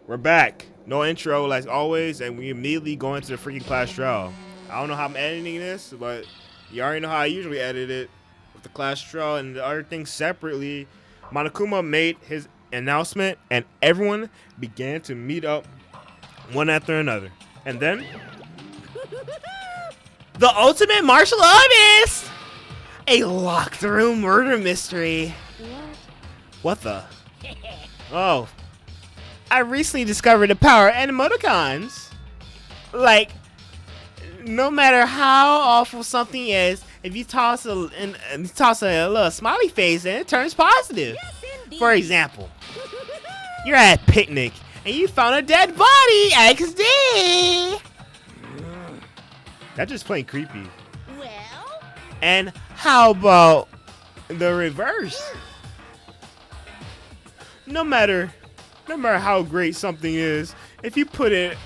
We're back. No intro, like always, and we immediately go into the freaking class trial. I don't know how I'm editing this, but you already know how I usually edit it with the class trial and the other things separately. Monokuma made his announcement, and everyone began to meet up one after another. And then, the ultimate martial artist! A locked room murder mystery. What the? Oh. I recently discovered the power of emoticons. Like, no matter how awful something is, if you toss a little smiley face in, it turns positive. Yes, for example, you're at a picnic and you found a dead body. XD. That's just plain creepy. Well. And how about the reverse? No matter how great something is, if you put it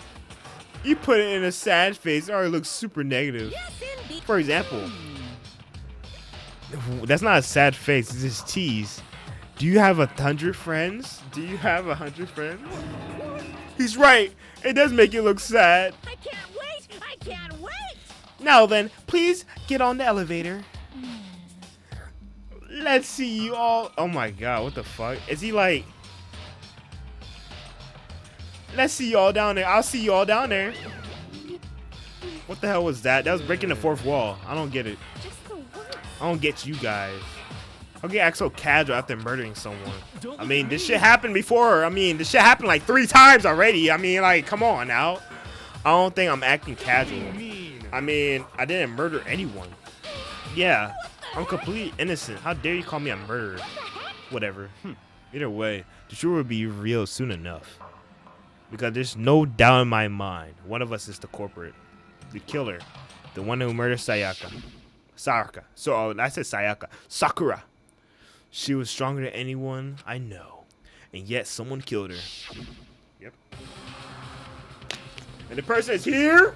in a sad face, it already looks super negative. Yes, for example, that's not a sad face, it's just tease. Do you have 100 friends? Do you have 100 friends? He's right. It does make it look sad. I can't wait. I can't wait. Now then, please get on the elevator. Let's see you all. Oh my god, what the fuck? Is he like... Let's see you all down there. I'll see you all down there. What the hell was that? That was breaking the fourth wall. I don't get it. I don't get you guys. I'll get act so casual after murdering someone. I mean, this shit happened before. I mean, this shit happened like 3 times already. I mean, like, come on now. I don't think I'm acting casual. I mean, I didn't murder anyone. Yeah, I'm completely innocent. How dare you call me a murderer? Whatever. Either way, the truth will be real soon enough. Because there's no doubt in my mind, one of us is the culprit, the killer, the one who murdered Sayaka. So I said Sayaka. Sakura. She was stronger than anyone I know, and yet someone killed her. Yep. And the person is here.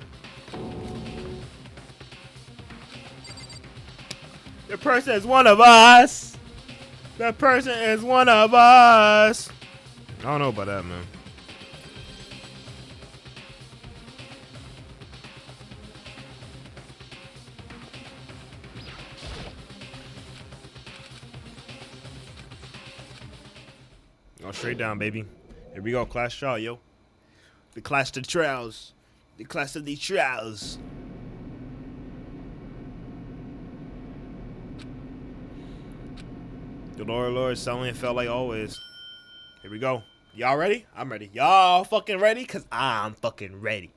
The person is one of us. The person is one of us. I don't know about that, man. Go straight down, baby. Here we go, class trial, yo. The class of the trials. The class of the trials. The Lord, suddenly it felt like always. Here we go. Y'all ready? I'm ready. Y'all fucking ready? Cause I'm fucking ready.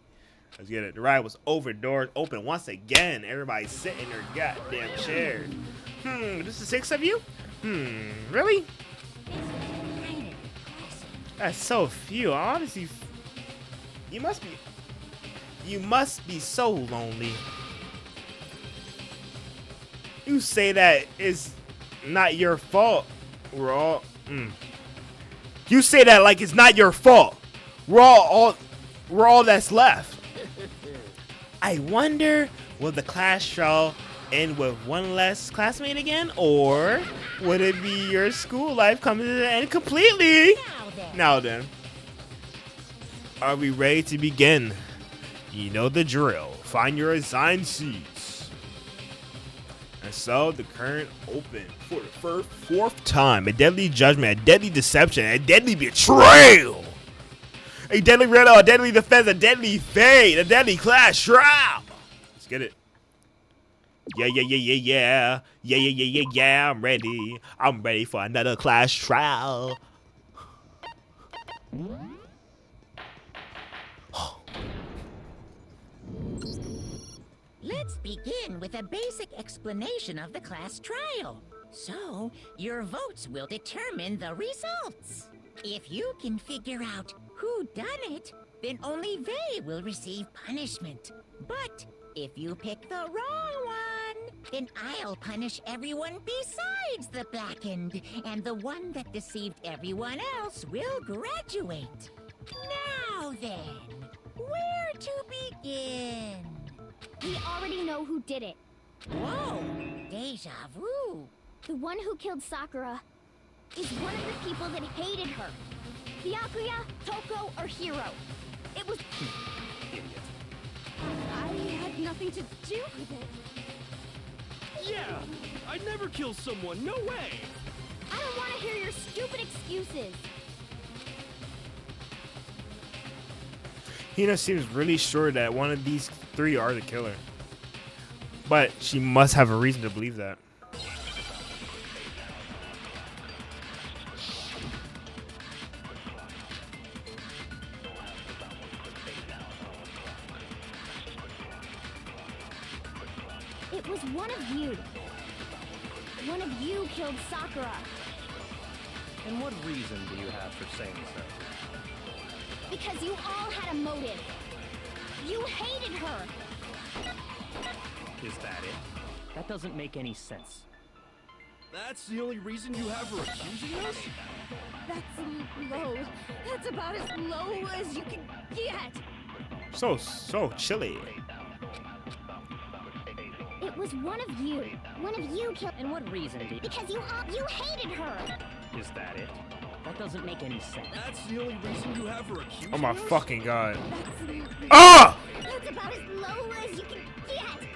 Let's get it. The ride was over. Doors open once again. Everybody sit in their goddamn chairs. This is 6 of you? Really? That's so few. Honestly, you must be so lonely. You say that it's not your fault. We're all You say that like it's not your fault. We're all that's left. I wonder, will the class trial end with one less classmate again, or would it be your school life coming to the end completely? Now then, are we ready to begin? You know the drill. Find your assigned seats. And so the current open for the fourth time. A deadly judgment, a deadly deception, a deadly betrayal. A deadly riddle, a deadly defense, a deadly fate, a deadly class trial. Let's get it. Yeah. I'm ready for another class trial. Let's begin with a basic explanation of the class trial. So, your votes will determine the results. If you can figure out who done it, then only they will receive punishment. But if you pick the wrong one, then I'll punish everyone besides the blackened, and the one that deceived everyone else will graduate. Now then, where to begin? We already know who did it. Whoa, deja vu. The one who killed Sakura is one of the people that hated her. Byakuya, Toko, or Hero. It was... Idiot. I had nothing to do with it. Yeah, I'd never kill someone, no way! I don't want to hear your stupid excuses. Hina seems really sure that one of these three are the killer. But she must have a reason to believe that. It was one of you. One of you killed Sakura. And what reason do you have for saying so? Because you all had a motive. You hated her. Is that it? That doesn't make any sense. That's the only reason you have for accusing us? That's low. That's about as low as you can get. So chilly. It was one of you. One of you killed... And what reason do you... Because you hated her. Is that it? That doesn't make any sense. That's the only reason you have for accusing Oh my us? fucking god. That's... Ah! That's about as low as you can get.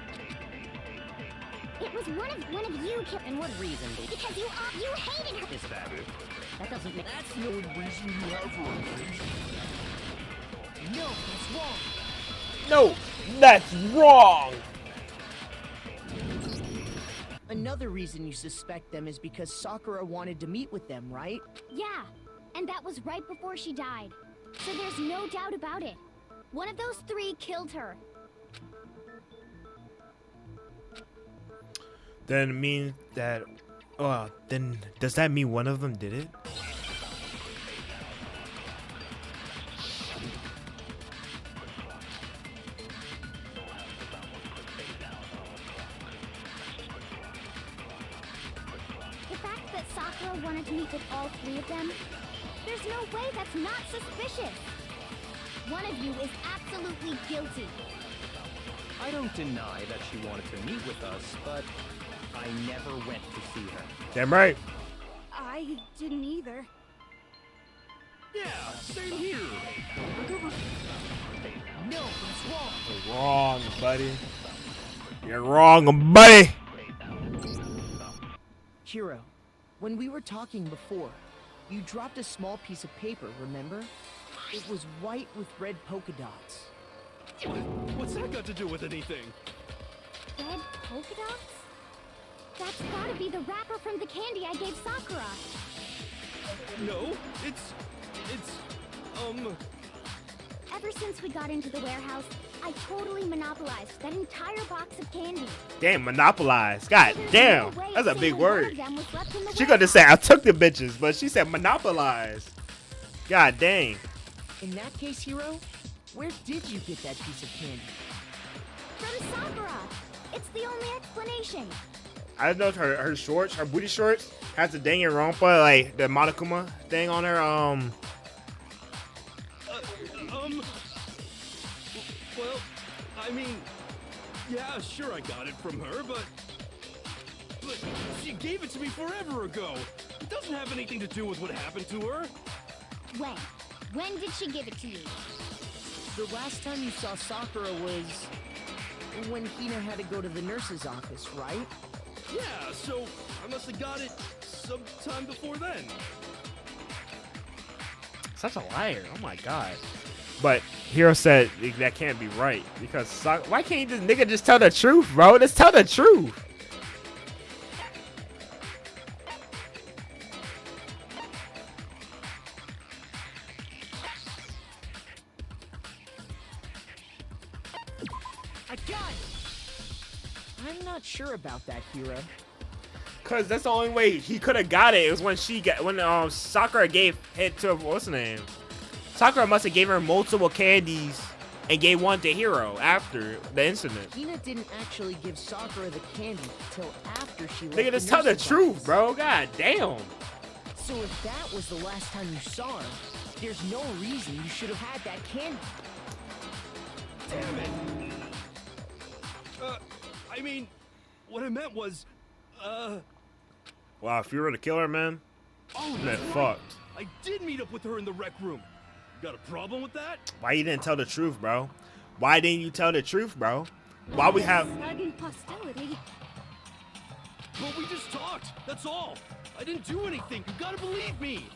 It was one of you killed... And what reason do you... Because you hated her. Is that it? That doesn't make... That's the only reason you have for accusing us? No, that's wrong. No, that's wrong. Another reason you suspect them is because Sakura wanted to meet with them, right? Yeah, and that was right before she died. So there's no doubt about it. One of those three killed her. Then mean that... then does that mean one of them did it? The fact that Sakura wanted to meet with all three of them, there's no way that's not suspicious. One of you is absolutely guilty. I don't deny that she wanted to meet with us, but I never went to see her. Damn right. I didn't either. Yeah, same here. No, that's wrong. You're wrong, buddy. You're wrong, buddy. Hiro, when we were talking before, you dropped a small piece of paper, remember? It was white with red polka dots. What's that got to do with anything? Red polka dots? That's gotta be the wrapper from the candy I gave Sakura. No, it's, Ever since we got into the warehouse, I totally monopolized that entire box of candy. Damn, monopolized. God There's damn. no way That's a big single one word. of them was left in the She could have said I took the bitches, but she said monopolized. God dang. In that case, Hiro, where did you get that piece of candy? From Sakura. It's the only explanation. I know her shorts, her booty shorts, has the Danganronpa, like the Monokuma thing on her. Well, I mean, yeah, sure I got it from her, but she gave it to me forever ago. It doesn't have anything to do with what happened to her. When? When did she give it to you? The last time you saw Sakura was when Hina had to go to the nurse's office, right? Yeah, so I must have got it sometime before then. Such a liar. Oh my god. But Hiro said that can't be right because why can't this nigga just tell the truth, bro? Just tell the truth. I got it! I'm not sure about that, Hiro. Cause that's the only way he could have got it. It was when Sakura gave it to what's her name? Sakura must have gave her multiple candies and gave one to Hiro after the incident. Hina didn't actually give Sakura the candy till after she left. Nigga, just tell the nurse's truth, office. bro. God damn. So if that was the last time you saw her, there's no reason you should have had that candy. Damn it. I mean, what I meant was, Wow, if you were the killer, man, oh, man, that's right. fucked. I did meet up with her in the rec room. Got a problem with that? Why you didn't tell the truth, bro? Why didn't you tell the truth, bro? Why we have... Sudden hostility. But we just talked. That's all. I didn't do anything. You gotta believe me.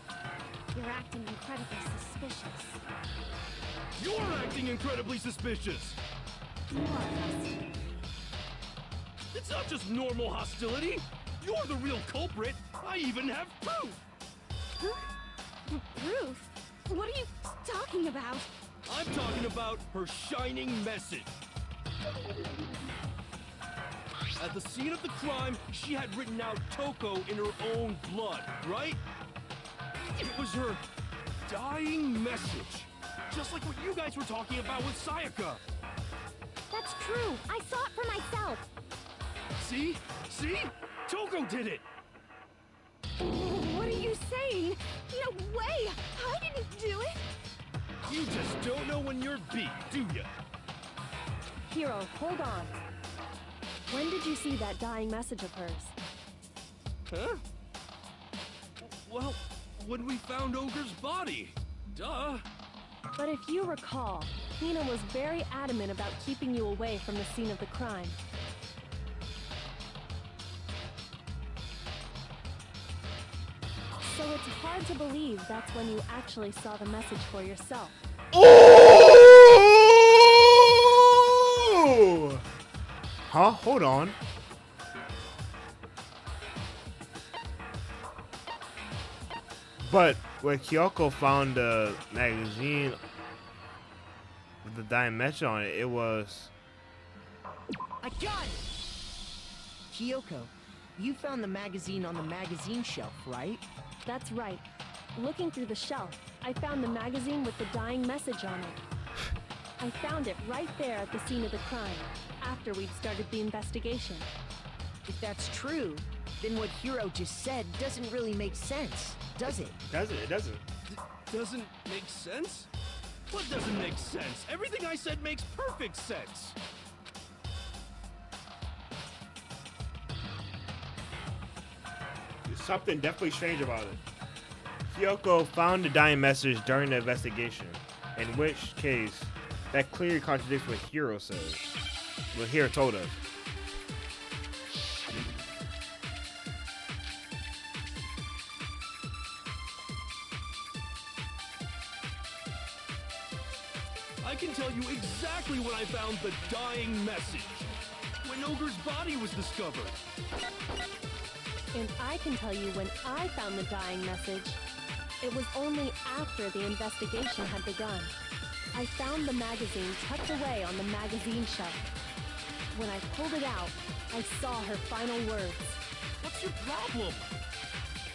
You're acting incredibly suspicious. You're acting incredibly suspicious. You are hostile. It's not just normal hostility. You're the real culprit. I even have proof. Huh? Proof? What are you talking about? I'm talking about her shining message. At the scene of the crime, she had written out Toko in her own blood, right? It was her dying message. Just like what you guys were talking about with Sayaka. That's true. I saw it for myself. See? See? Toko did it! What are you saying? No way! I didn't do it! You just don't know when you're beat, do ya? Hero, hold on. When did you see that dying message of hers? Huh? Well, when we found Ogre's body. Duh. But if you recall, Hina was very adamant about keeping you away from the scene of the crime. So it's hard to believe that's when you actually saw the message for yourself. Ooh! Huh? Hold on. But when Kyoko found the magazine with the dying message on it, it was... I got it! Kyoko, you found the magazine on the magazine shelf, right? That's right. Looking through the shelf, I found the magazine with the dying message on it. I found it right there at the scene of the crime, after we'd started the investigation. If that's true, then what Hiro just said doesn't really make sense, does it? Doesn't it? Doesn't. Doesn't make sense? What doesn't make sense? Everything I said makes perfect sense. There's something definitely strange about it. Kyoko found the dying message during the investigation, in which case, that clearly contradicts what Hiro says. What Hiro told us. I can tell you exactly when I found the dying message. When Ogre's body was discovered. And I can tell you when I found the dying message. It was only after the investigation had begun. I found the magazine tucked away on the magazine shelf. When I pulled it out, I saw her final words. What's your problem?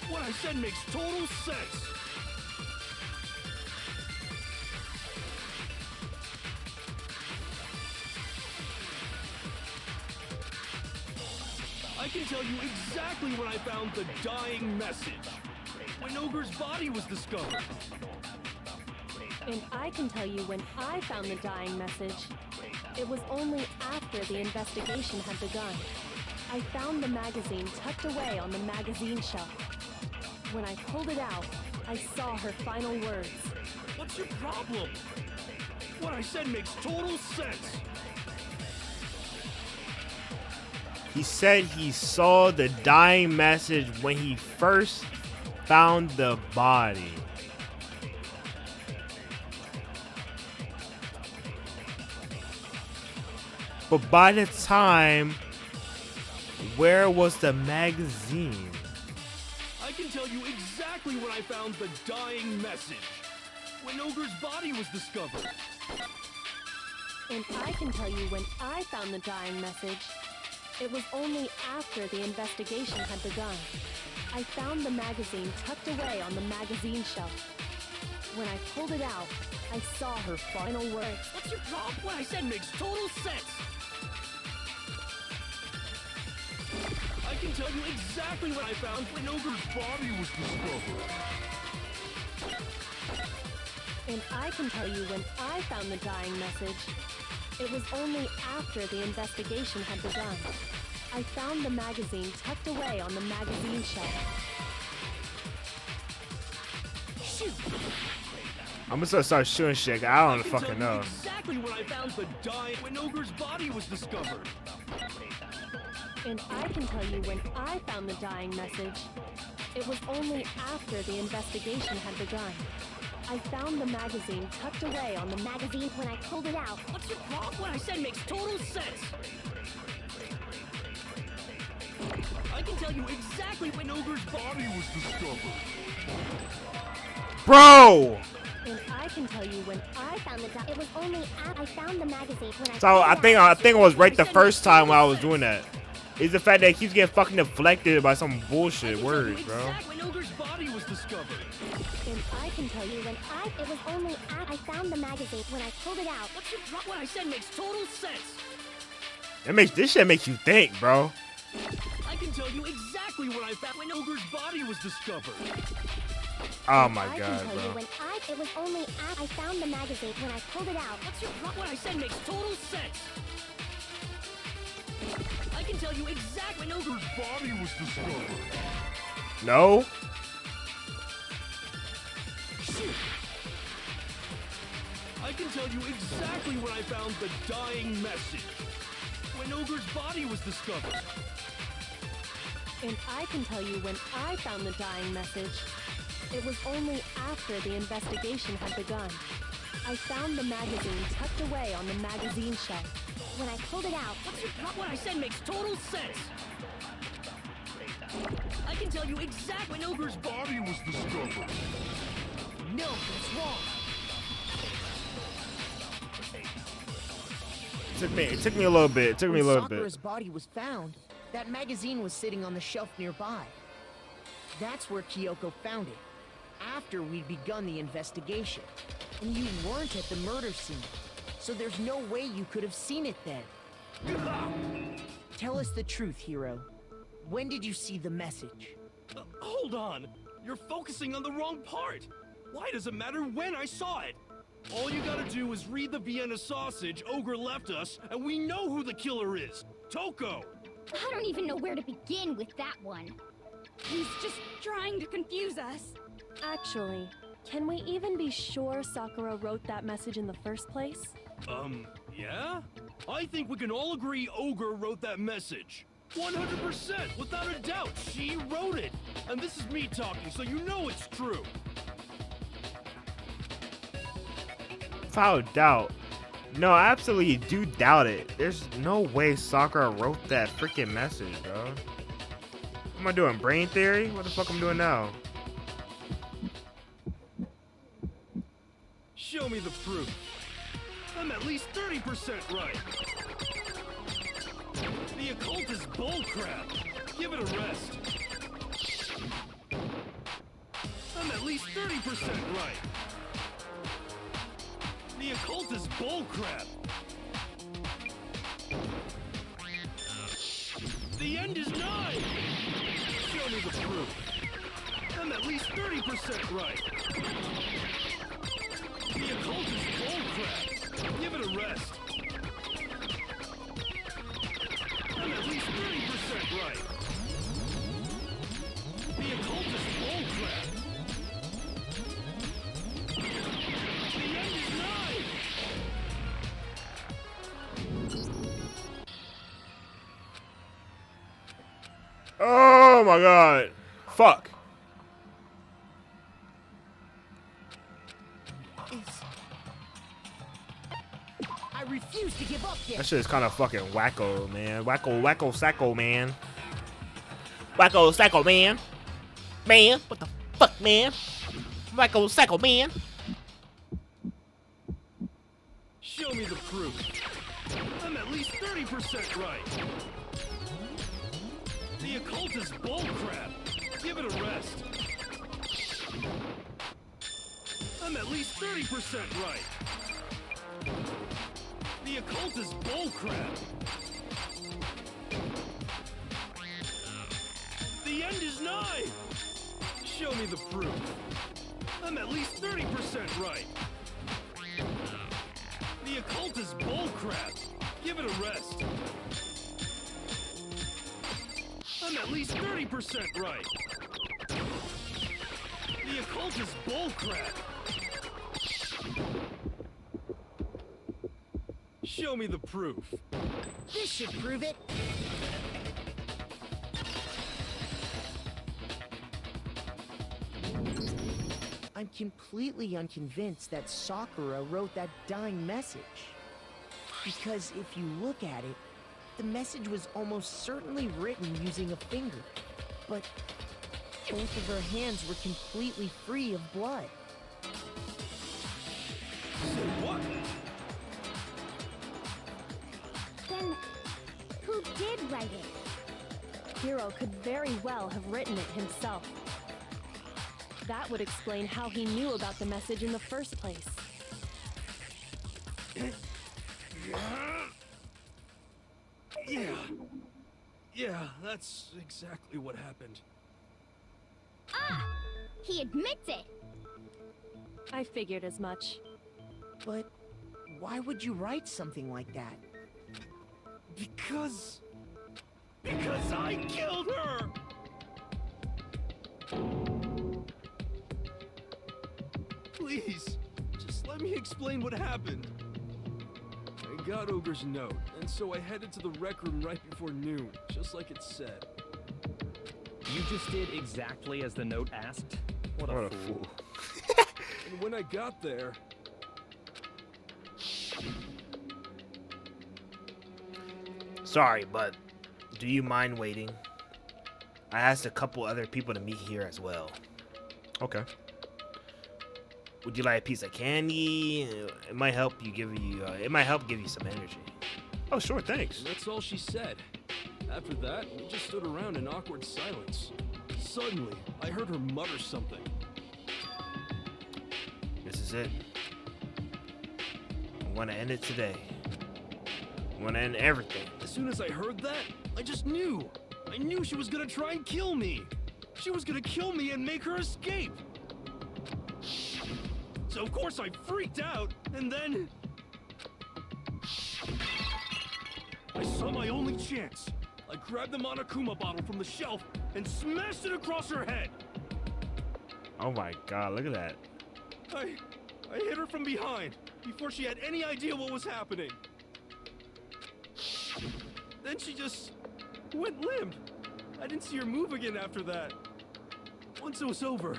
What I said makes total sense. I can tell you exactly when I found the dying message. When Ogre's body was discovered. And I can tell you when I found the dying message. It was only after the investigation had begun. I found the magazine tucked away on the magazine shelf. When I pulled it out, I saw her final words. What's your problem? What I said makes total sense. He said he saw the dying message when he first found the body. But by the time, where was the magazine? I can tell you exactly when I found the dying message. When Ogre's body was discovered. And I can tell you when I found the dying message. It was only after the investigation had begun. I found the magazine tucked away on the magazine shelf. When I pulled it out, I saw her final words. What's your problem? What I said makes total sense. I can tell you exactly what I found when Ogre's body was discovered. And I can tell you when I found the dying message. It was only after the investigation had begun. I found the magazine tucked away on the magazine shelf. Shoot! I'm just gonna start shooting shit. I don't can fucking tell you know. exactly when I found the dying when Ogre's body was discovered. And I can tell you when I found the dying message. It was only after the investigation had begun. I found the magazine tucked away on the Magazine when I pulled it out. What's your problem? What I said makes total sense. I can tell you exactly when Ogre's body was discovered. Bro! And I can tell you when I Found the it was only I found the magazine when I So pulled I it think out. it was right the first time when I was doing that. Is the fact that it keeps getting fucking deflected by some bullshit words, bro. Exactly when Ogre's body was discovered. and I can tell you when It was only I found the magazine when I pulled it out. What's your problem? What I said makes total sense. This shit makes you think, bro. I can tell you exactly when I found when Ogre's body was discovered. Oh my I god, can tell you bro. when it was only I found the magazine when I pulled it out. What's your problem? What I said makes total sense. I can tell you exactly when Ogre's body was discovered. No? I can tell you exactly when I found the dying message. When Ogre's body was discovered. and I can tell you when I found the dying message. It was only after the investigation had begun. I found the magazine tucked away on the magazine shelf. When I pulled it out. What's your problem? What I said makes total sense. I can tell you exactly when Ogre's body was discovered. No, that's wrong. It took me a little bit. It took me a When little Sakura's bit. body was found, that magazine was sitting on the shelf nearby. That's where Kyoko found it, after we'd begun the investigation. And you weren't at the murder scene, so there's no way you could have seen it then. Tell us the truth, Hiro. When did you see the message? Hold on. You're focusing on the wrong part. Why does it matter when I saw it? All you gotta do is read the Vienna sausage Ogre left us, and we know who the killer is. Toko! I don't even know where to begin with that one. He's just trying to confuse us. Actually, can we even be sure Sakura wrote that message in the first place? Yeah? I think we can all agree Ogre wrote that message. 100%, without a doubt, she wrote it. And this is me talking, so you know it's true. Without doubt. No, I absolutely do doubt it. There's no way Sakura wrote that freaking message, bro. What am I doing? Brain theory? What the fuck I'm doing now? Show me the proof. I'm at least 30% right. The occult is bullcrap. Give it a rest. I'm at least 30% right. The occult is bullcrap. The end is nigh. Show me the proof. I'm at least 30% right. The occult is bullcrap. Give it a rest. I'm at least 30% right. The occult is bullcrap. The end is nigh. Oh my god. Fuck. I refuse to give up yet. That shit is kind of fucking wacko, man. Wacko, sacco, man. Wacko, sacco, man. Man, what the fuck, man? Wacko, sacco, man. Show me the proof. I'm at least 30% right. The occult is bullcrap. Give it a rest. I'm at least 30% right. The occult is bullcrap. The end is nigh. Show me the proof. I'm at least 30% right. The occult is bullcrap. Give it a rest. I'm at least 30% right. The occult is bullcrap. Show me the proof. This should prove it. I'm completely unconvinced that Sakura wrote that dying message. Because if you look at it, the message was almost certainly written using a finger. But both of her hands were completely free of blood. What? Then, who did write it? Hiro could very well have written it himself. That would explain how he knew about the message in the first place. Yeah, that's exactly what happened. Ah! He admits it! I figured as much. But why would you write something like that? Because I killed her! Please, just let me explain what happened. I got Ogre's note, and so I headed to the rec room right before noon, just like it said. You just did exactly as the note asked? What a fool. And when I got there... Sorry, but do you mind waiting? I asked a couple other people to meet here as well. Okay. Would you like a piece of candy? It might help give you some energy. Oh, sure, thanks. And that's all she said. After that, we just stood around in awkward silence. Suddenly, I heard her mutter something. This is it. I want to end it today. I want to end everything. As soon as I heard that, I just knew. I knew she was gonna try and kill me. She was gonna kill me and make her escape. So of course I freaked out, and then... I saw my only chance. I grabbed the Monokuma bottle from the shelf and smashed it across her head. Oh my god, look at that. I hit her from behind before she had any idea what was happening. Then she just went limp. I didn't see her move again after that. Once it was over,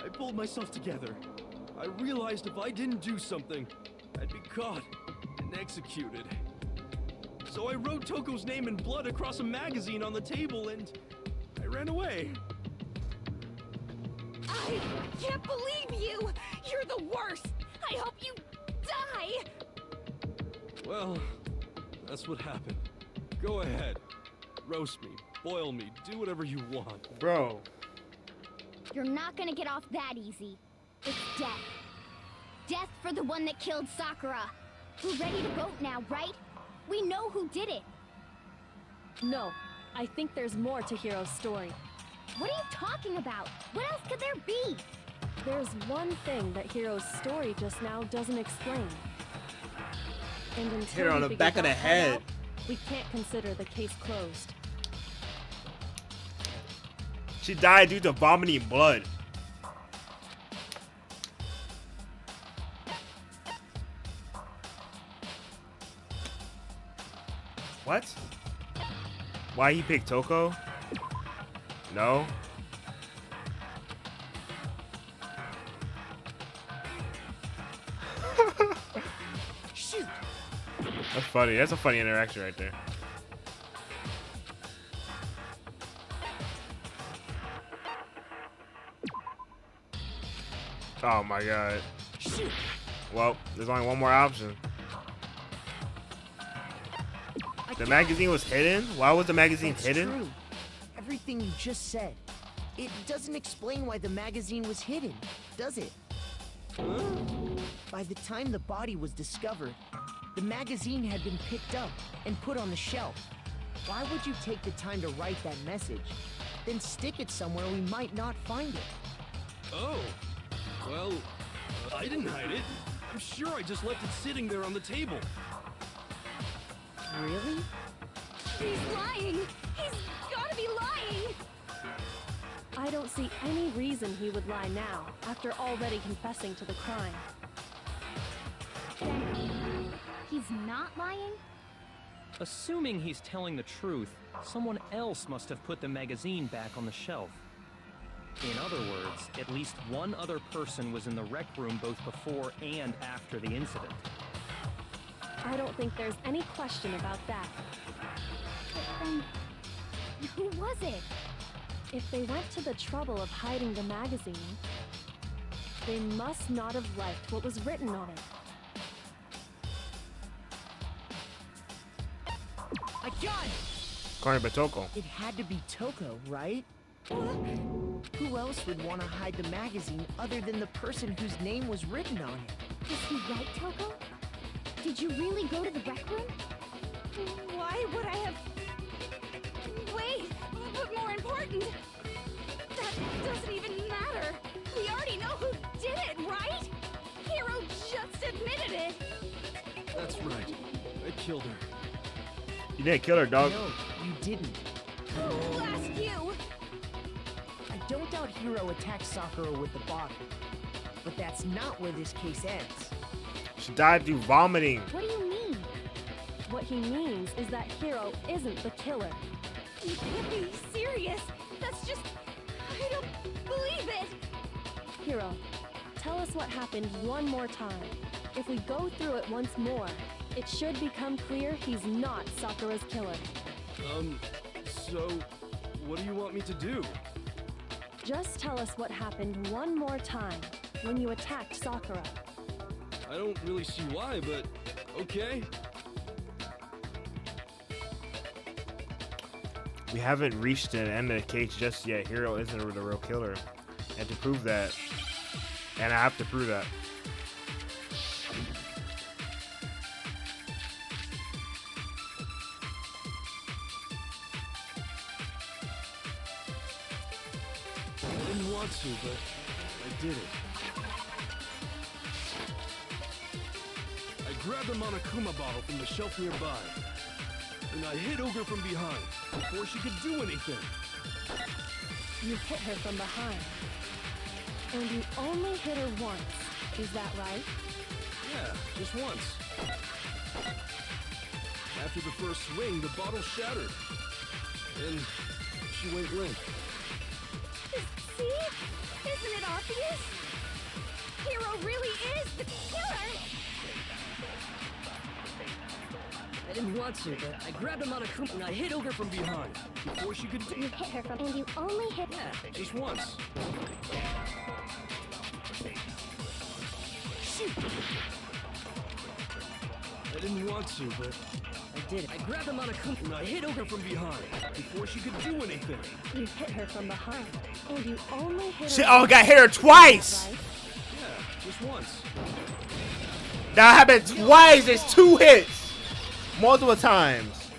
I pulled myself together. I realized if I didn't do something, I'd be caught and executed. So I wrote Toko's name in blood across a magazine on the table and I ran away. I can't believe you! You're the worst! I hope you die! Well, that's what happened. Go ahead. Roast me, boil me, do whatever you want. Bro. You're not gonna get off that easy. It's death. Death for the one that killed Sakura. We're ready to vote now, right? We know who did it. No, I think there's more to Hiro's story. What are you talking about? What else could there be? There's one thing that Hiro's story just now doesn't explain. And until Hit her on we the figure back of the that part head. out, we can't consider the case closed. She died due to vomiting blood. What? Why he picked Toko? No. Shoot! That's funny. That's a funny interaction right there. Oh my god. Shoot! Well, there's only one more option. The magazine was hidden? Why was the magazine That's hidden? true. Everything you just said. It doesn't explain why the magazine was hidden, does it? By the time the body was discovered, the magazine had been picked up and put on the shelf. Why would you take the time to write that message, then stick it somewhere we might not find it? Oh, well, I didn't hide it. I'm sure I just left it sitting there on the table. Really? He's lying! He's gotta be lying! I don't see any reason he would lie now, after already confessing to the crime. Then he's not not lying? Assuming he's telling the truth, someone else must have put the magazine back on the shelf. In other words, at least one other person was in the rec room both before and after the incident. I don't think there's any question about that. But then, who was it? If they went to the trouble of hiding the magazine, they must not have liked what was written on it. I got it! According to Toko. It had to be Toko, right? Who else would want to hide the magazine other than the person whose name was written on it? Was he right, Toko? Did you really go to the rec room? Why would I have... Wait, but more important, that doesn't even matter. We already know who did it, right? Hero just admitted it. That's right. I killed her. You didn't kill her, dog. No, you didn't. Who asked you? I don't doubt Hiro attacked Sakura with the bottle. But that's not where this case ends. She died through vomiting. What do you mean? What he means is that Hiro isn't the killer. You can't be serious. That's just... I don't believe it. Hiro, tell us what happened one more time. If we go through it once more, it should become clear he's not Sakura's killer. So, what do you want me to do? Just tell us what happened one more time when you attacked Sakura. I don't really see why, but okay. We haven't reached the end of the case just yet. Hiro isn't the real killer. And to prove that, and I have to prove that. I didn't want to, but I did it. I grabbed a Monokuma bottle from the shelf nearby, and I hit Ogre from behind before she could do anything. You hit her from behind. And you only hit her once. Is that right? Yeah, just once. After the first swing, the bottle shattered, and she went limp. See? Isn't it obvious? Hero really is the killer. I didn't want to, but I grabbed him on a coop and I hit Ogre from behind. Before she could You hit her from... And you only hit... Yeah, just once. Shoot! I didn't want to, but I did it. I grabbed him on a coop and I hit Ogre from behind. before she could do anything. You hit her from behind. And you only hit Shit, her... oh, got hit her twice. Right? Yeah, just once. That happened twice. It's 2 hits. Multiple times.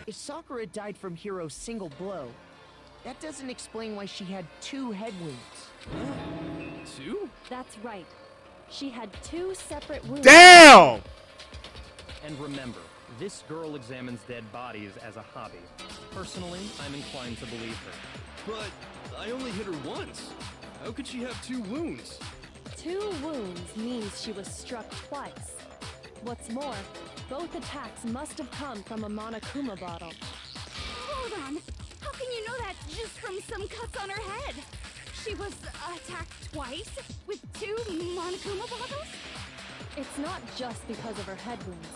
If Sakura died from Hiro's single blow, that doesn't explain why she had 2 head wounds. 2? That's right. She had 2 separate wounds. Damn! And remember, this girl examines dead bodies as a hobby. Personally, I'm inclined to believe her. But I only hit her once. How could she have 2 wounds? 2 wounds means she was struck twice. What's more, both attacks must have come from a Monokuma bottle. Hold on. How can you know that just from some cuts on her head? She was attacked twice with 2 Monokuma bottles? It's not just because of her head wounds.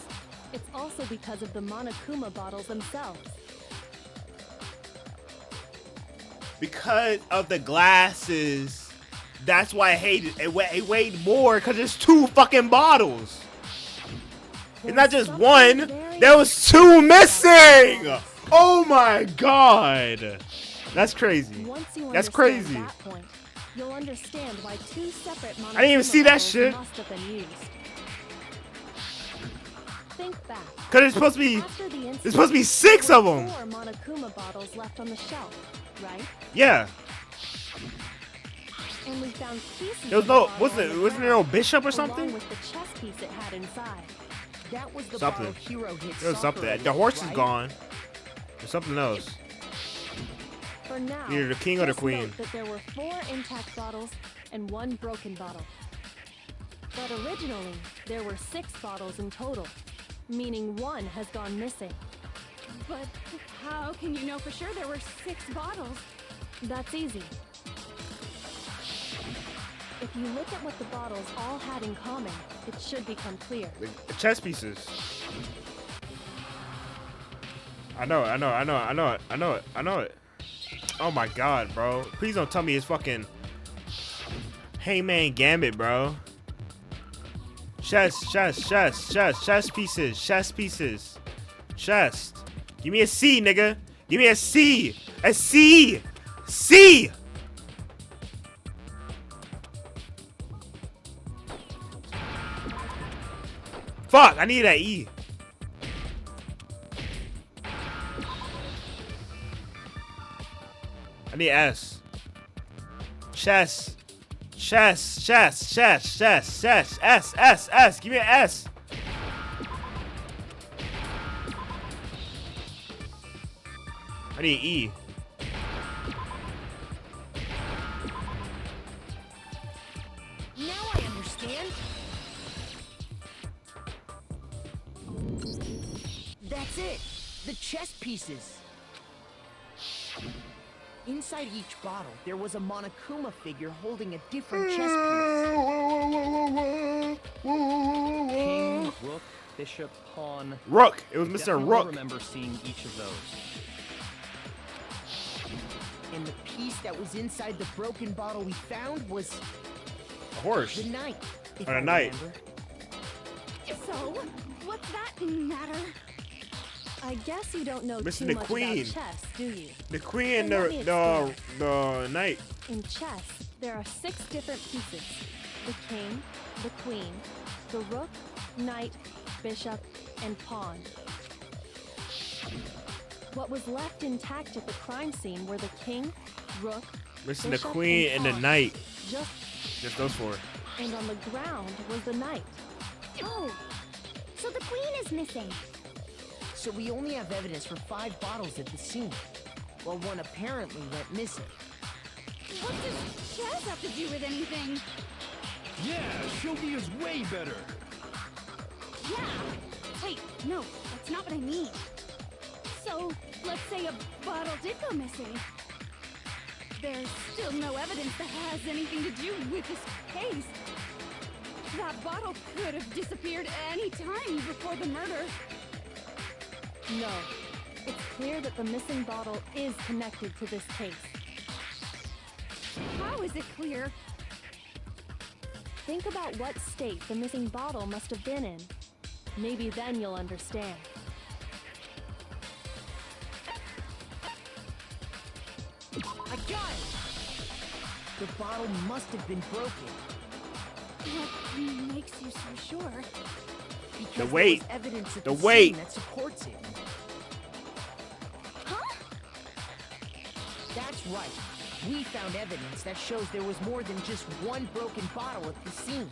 It's also because of the Monokuma bottles themselves. Because of the glasses. That's why I hate it. It weighed more because there's 2 fucking bottles. It's not just one. There was 2 missing. Oh my god. That's crazy. Once you That's understand crazy. that point, you'll understand why 2 separate Monokuma I didn't even see that bottles shit. must have been used. Think back. Because it's supposed to be. After the incident, There's supposed to be 6 there of were them. 4 Monokuma bottles left on the shelf, right? Yeah. And we found pieces There was of the no. bottle Wasn't on there? the Wasn't there no ground, bishop or along something? with the chess piece it had inside. That was the Something. bottle Hiro hit There was Sakura something. with, The horse is right? gone. There's something else. For now, Either the king or the just queen. note that there were 4 intact bottles and 1 broken bottle. But originally, there were 6 bottles in total, meaning 1 has gone missing. But how can you know for sure there were 6 bottles? That's easy. If you look at what the bottles all had in common, it should become clear. The chess pieces. I know it. Oh my god, bro. Please don't tell me it's fucking Hangman Gambit, bro. Chest pieces. Chest. Give me a C, nigga. Give me a C. A C. C. Fuck, I need that E. I need S. Chess. S. Give me an S. I need E. Now I understand. That's it. The chess pieces. Inside each bottle, there was a Monokuma figure holding a different chess piece. King, rook, bishop, pawn. Rook. It was I Mr. definitely Rook. remember seeing each of those. And the piece that was inside the broken bottle we found was A horse. the knight. If Or a I knight. remember. So, what's that matter? I guess you don't know Missing too the much queen. about chess, do you? The queen and Then let me the knight. In chess, there are 6 different pieces. The king, the queen, the rook, knight, bishop, and pawn. What was left intact at the crime scene were the king, rook, Missing the bishop, queen and the pawn. knight. Just, those 4. and on the ground was the knight. Oh, so the queen is missing. So we only have evidence for 5 bottles at the scene, while one apparently went missing. What does chess have to do with anything? Yeah, Shogi is way better. Yeah. Wait, no, that's not what I mean. So, let's say a bottle did go missing. There's still no evidence that has anything to do with this case. That bottle could have disappeared any time before the murder. No. It's clear that the missing bottle is connected to this case. How is it clear? Think about what state the missing bottle must have been in. Maybe then you'll understand. I got it! The bottle must have been broken. What makes you so sure? Because The weight. there was evidence at The the weight. scene that supports it. Huh? That's right. We found evidence that shows there was more than just one broken bottle at the scene.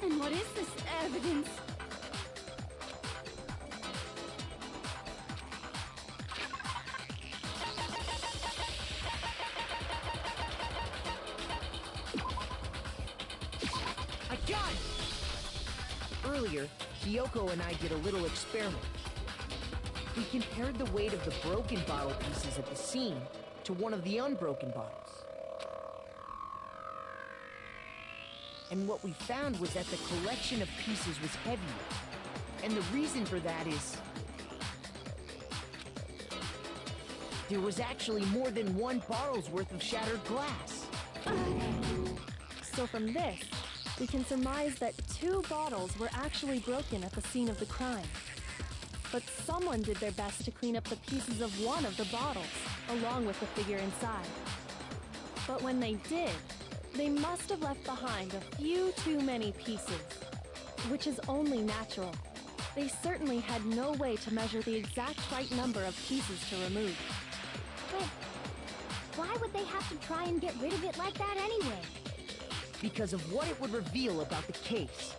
And what is this evidence? I got it! Earlier, Kyoko and I did a little experiment. We compared the weight of the broken bottle pieces at the scene to one of the unbroken bottles. And what we found was that the collection of pieces was heavier. And the reason for that is there was actually more than one bottle's worth of shattered glass. So from this, we can surmise that 2 bottles were actually broken at the scene of the crime. But someone did their best to clean up the pieces of one of the bottles, along with the figure inside. But when they did, they must have left behind a few too many pieces, which is only natural. They certainly had no way to measure the exact right number of pieces to remove. But why would they have to try and get rid of it like that anyway? Because of what it would reveal about the case.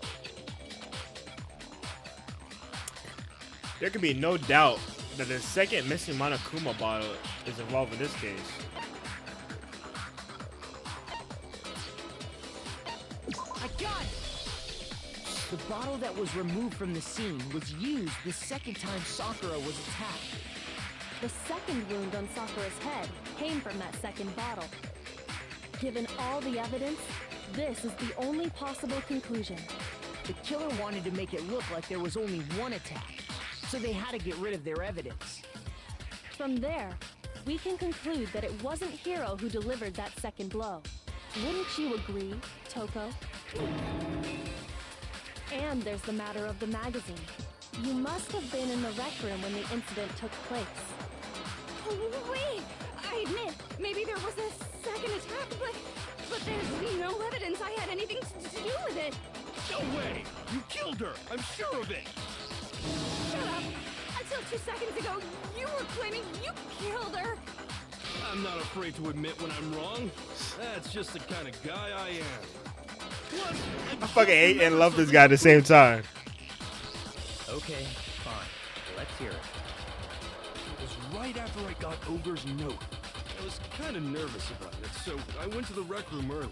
There can be no doubt that the second missing Monokuma bottle is involved in this case. I got it! The bottle that was removed from the scene was used the second time Sakura was attacked. The second wound on Sakura's head came from that second bottle. Given all the evidence, this is the only possible conclusion. The killer wanted to make it look like there was only one attack, so they had to get rid of their evidence. From there, we can conclude that it wasn't Hiro who delivered that second blow. Wouldn't you agree, Toko? And there's the matter of the magazine. You must have been in the rec room when the incident took place. Oh, wait! I admit, maybe there was a second attack, but there's no evidence I had anything to do with it. No way! You killed her! I'm sure of it! Shut up! Until 2 seconds ago, you were claiming you killed her! I'm not afraid to admit when I'm wrong. That's just the kind of guy I am. Plus, I fucking hate and love this guy at the same time. Okay, fine. Let's hear it. It was right after I got Ogre's note. I was kind of nervous about it, so I went to the rec room early.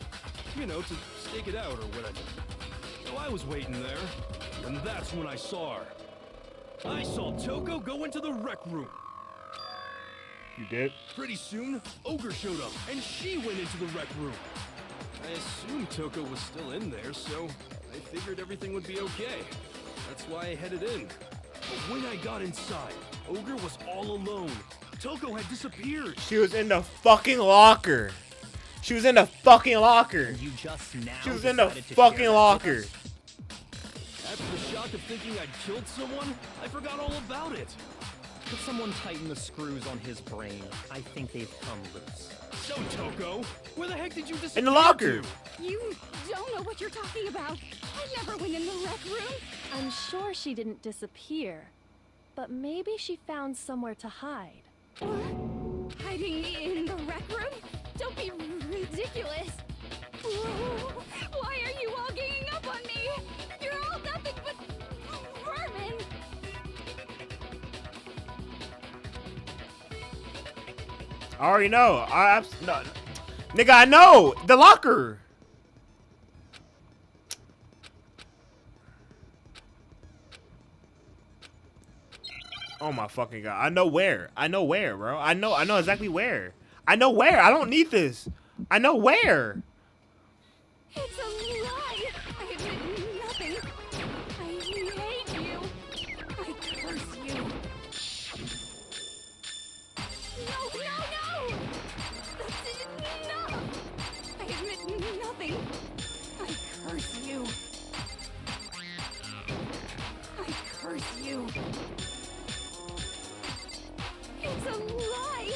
You know, to stake it out or whatever. So I was waiting there, and that's when I saw her. I saw Toko go into the rec room. You did? Pretty soon, Ogre showed up, and she went into the rec room. I assumed Toko was still in there, so I figured everything would be okay. That's why I headed in. But when I got inside, Ogre was all alone. Toko had disappeared. She was in the fucking locker. She was in the fucking locker. You just now She was in the decided to fucking share that locker. with us? After the shock of thinking I'd killed someone, I forgot all about it. Could someone tighten the screws on his brain? I think they've come loose. So, Toko, where the heck did you disappear In the locker. to? You don't know what you're talking about. I never went in the rec room. I'm sure she didn't disappear, but maybe she found somewhere to hide. What? Hiding in the rec room? Don't be ridiculous. Whoa, why are you all ganging up on me? You're all nothing but vermin. I already know. No, nigga, I know. The locker. Oh my fucking god. I know where. I know where, bro. I know exactly where. I know where. I don't need this. I know where. It's a lie. I admit nothing. I hate you. I curse you. No. That's enough. I admit nothing. I curse you. I curse you. It's a lie.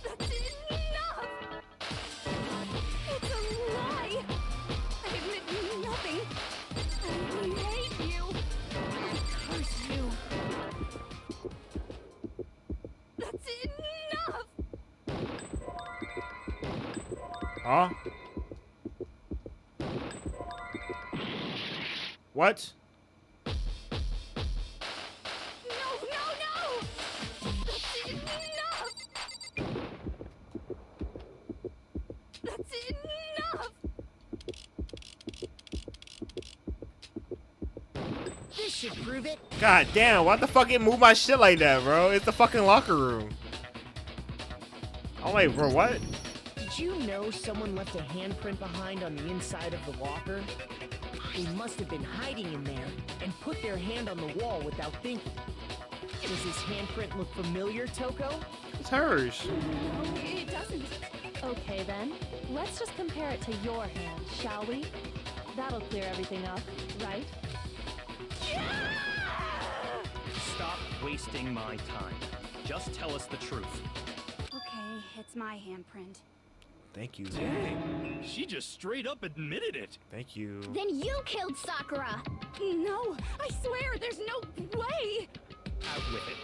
That's enough. It's a lie. I admit nothing. I hate you. I curse you. That's enough. Huh? What? No. That's enough. That's enough. This should prove it. God damn, why the fuck it move my shit like that, bro? It's the fucking locker room. I'm like, bro, what? Did you know someone left a handprint behind on the inside of the locker? They must have been hiding in there and put their hand on the wall without thinking. Does this handprint look familiar, Toko? It's hers. No, it doesn't. Okay then, let's just compare it to your hand, shall we? That'll clear everything up, right? Stop wasting my time. Just tell us the truth. Okay, it's my handprint. Thank you. Dang, she just straight up admitted it. Thank you. Then you killed Sakura! No, I swear, there's no way. Out with it.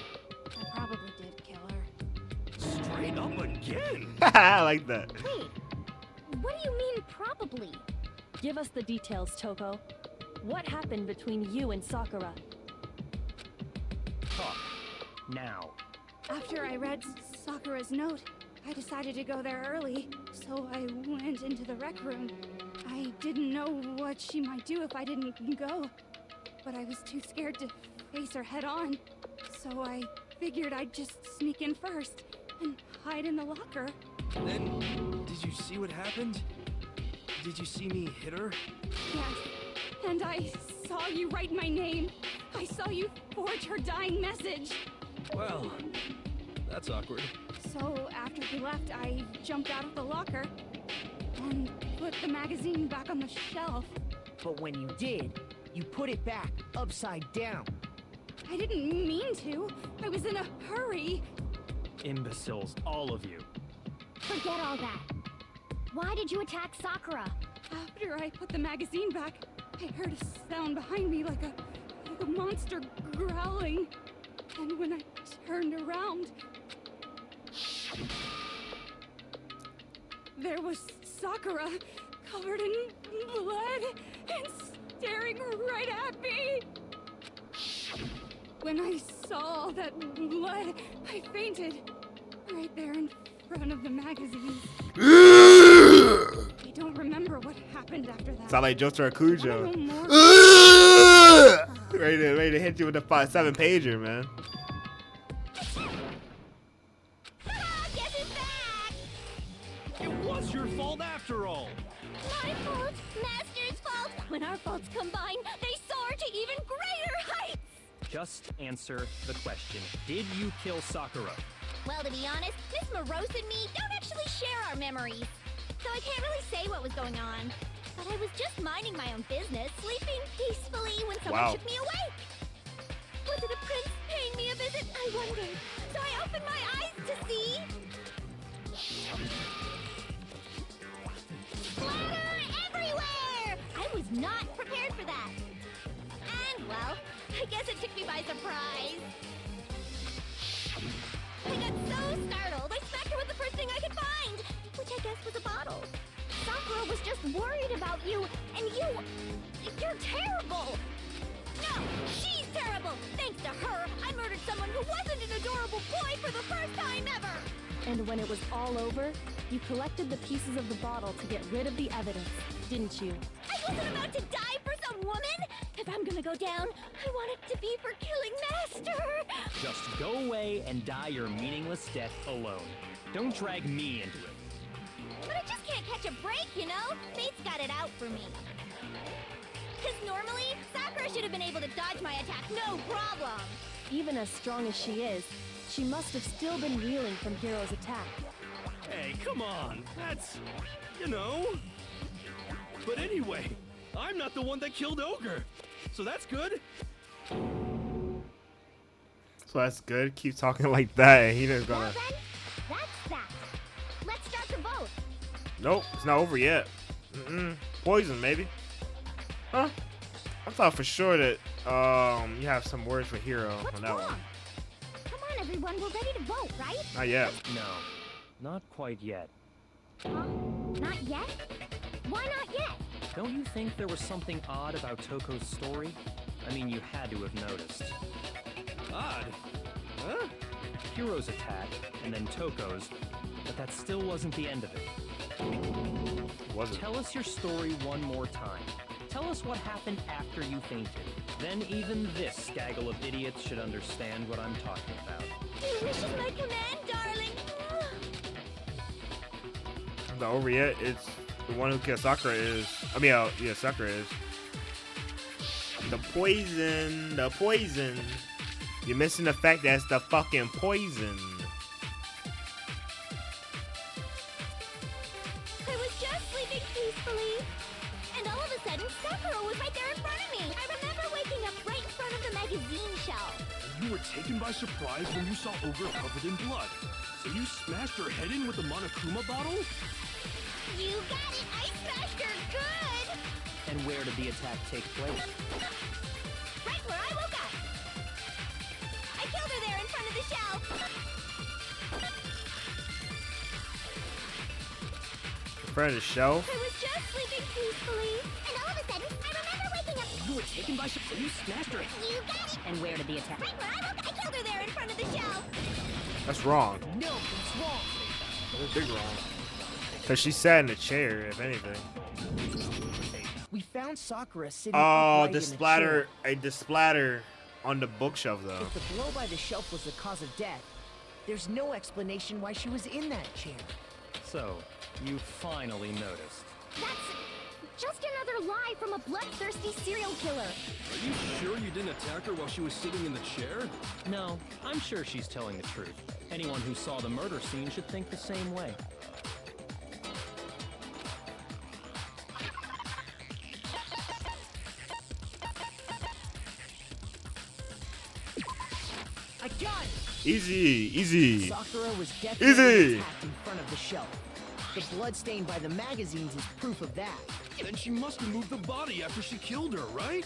I probably did kill her. Straight up again. I like that. Wait, what do you mean probably? Give us the details, Toko. What happened between you and Sakura? Talk. Now. After I read Sakura's note, I decided to go there early, so I went into the rec room. I didn't know what she might do if I didn't go, but I was too scared to face her head on, so I figured I'd just sneak in first and hide in the locker. Then, did you see what happened? Did you see me hit her? Yes, and I saw you write my name. I saw you forge her dying message. Well, that's awkward. So after you left, I jumped out of the locker and put the magazine back on the shelf. But when you did, you put it back upside down. I didn't mean to. I was in a hurry. Imbeciles, all of you. Forget all that. Why did you attack Sakura? After I put the magazine back, I heard a sound behind me like a monster growling. And when I turned around, there was Sakura, covered in blood and staring right at me. When I saw all that blood, I fainted right there in front of the magazine. I don't remember what happened after that. Sound like Jotaro Kujo. I know more. ready to hit you with a 7-pager, man. Guess who's back? It was your fault after all. My fault, Master's fault. When our faults combine, they soar to even greater heights. Just answer the question. Did you kill Sakura? Well, to be honest, Miss Morose and me don't actually share our memories, so I can't really say what was going on. But I was just minding my own business, sleeping peacefully when someone took me awake. Was it a prince paying me a visit? I wondered. So I opened my eyes to see... splatter everywhere! I was not prepared for that. And, well, I guess it took me by surprise. I got so startled, I smacked her with the first thing I could find, which I guess was a bottle. Sakura was just worried about you, and you're terrible. No, she's terrible. Thanks to her, I murdered someone who wasn't an adorable boy for the first time ever. And when it was all over, you collected the pieces of the bottle to get rid of the evidence, didn't you? I wasn't about to die for some woman. If I'm gonna go down, I want it to be for killing Master. Just go away and die your meaningless death alone. Don't drag me into it. But I just can't catch a break, you know? Fate's got it out for me. Because normally, Sakura should have been able to dodge my attack, no problem. Even as strong as she is, she must have still been reeling from Hiro's attack. Hey, come on. That's, you know. But anyway, I'm not the one that killed Ogre. So that's good. So that's good. Keep talking like that, and he just Well gonna. then, that's that. Let's start the vote. Nope, it's not over yet. Poison, maybe. Huh? I thought for sure that you have some words for Hero What's on that wrong? one. Come on, everyone. We're ready to vote, right? Not yet. No, not quite yet. Huh? Not yet? Why not yet? Don't you think there was something odd about Toko's story? I mean, you had to have noticed. Odd. Huh? Hiro's attack, and then Toko's, but that still wasn't the end of it. Was it? Tell us your story one more time. Tell us what happened after you fainted. Then even this gaggle of idiots should understand what I'm talking about. Your wish is my command, darling. It's not over yet. It's the one who killed Sakura is. I mean, yeah, Sakura is. The poison. The poison. You're missing the fact that it's the fucking poison. I was just sleeping peacefully, and all of a sudden, Sakura was right there in front of me. I remember waking up right in front of the magazine shelf. You were taken by surprise when you saw Ogre covered in blood. So you smashed her head in with the Monokuma bottle? You got it! I smashed her good! And where did the attack take place? Right where I woke up! I killed her there in front of the shelf! In front of the shelf? I was just sleeping peacefully, and all of a sudden, I remember waking up. You were taken by surprise. You smashed her. You got it! And where did the attack? Right where I woke up! I killed her there in front of the shelf! That's wrong. No, it's wrong. Big wrong. Cause she sat in the chair, if anything. We found Sakura sitting Oh, upright the in a splatter, chair. the splatter on the bookshelf though. If the blow by the shelf was the cause of death, there's no explanation why she was in that chair. So, you finally noticed. That's just another lie from a bloodthirsty serial killer. Are you sure you didn't attack her while she was sitting in the chair? No, I'm sure she's telling the truth. Anyone who saw the murder scene should think the same way. I got it! Easy, easy. Sakura was Easy. definitely attacked in front of the shelf. The blood stain by the magazines is proof of that. Then she must have moved the body after she killed her, right?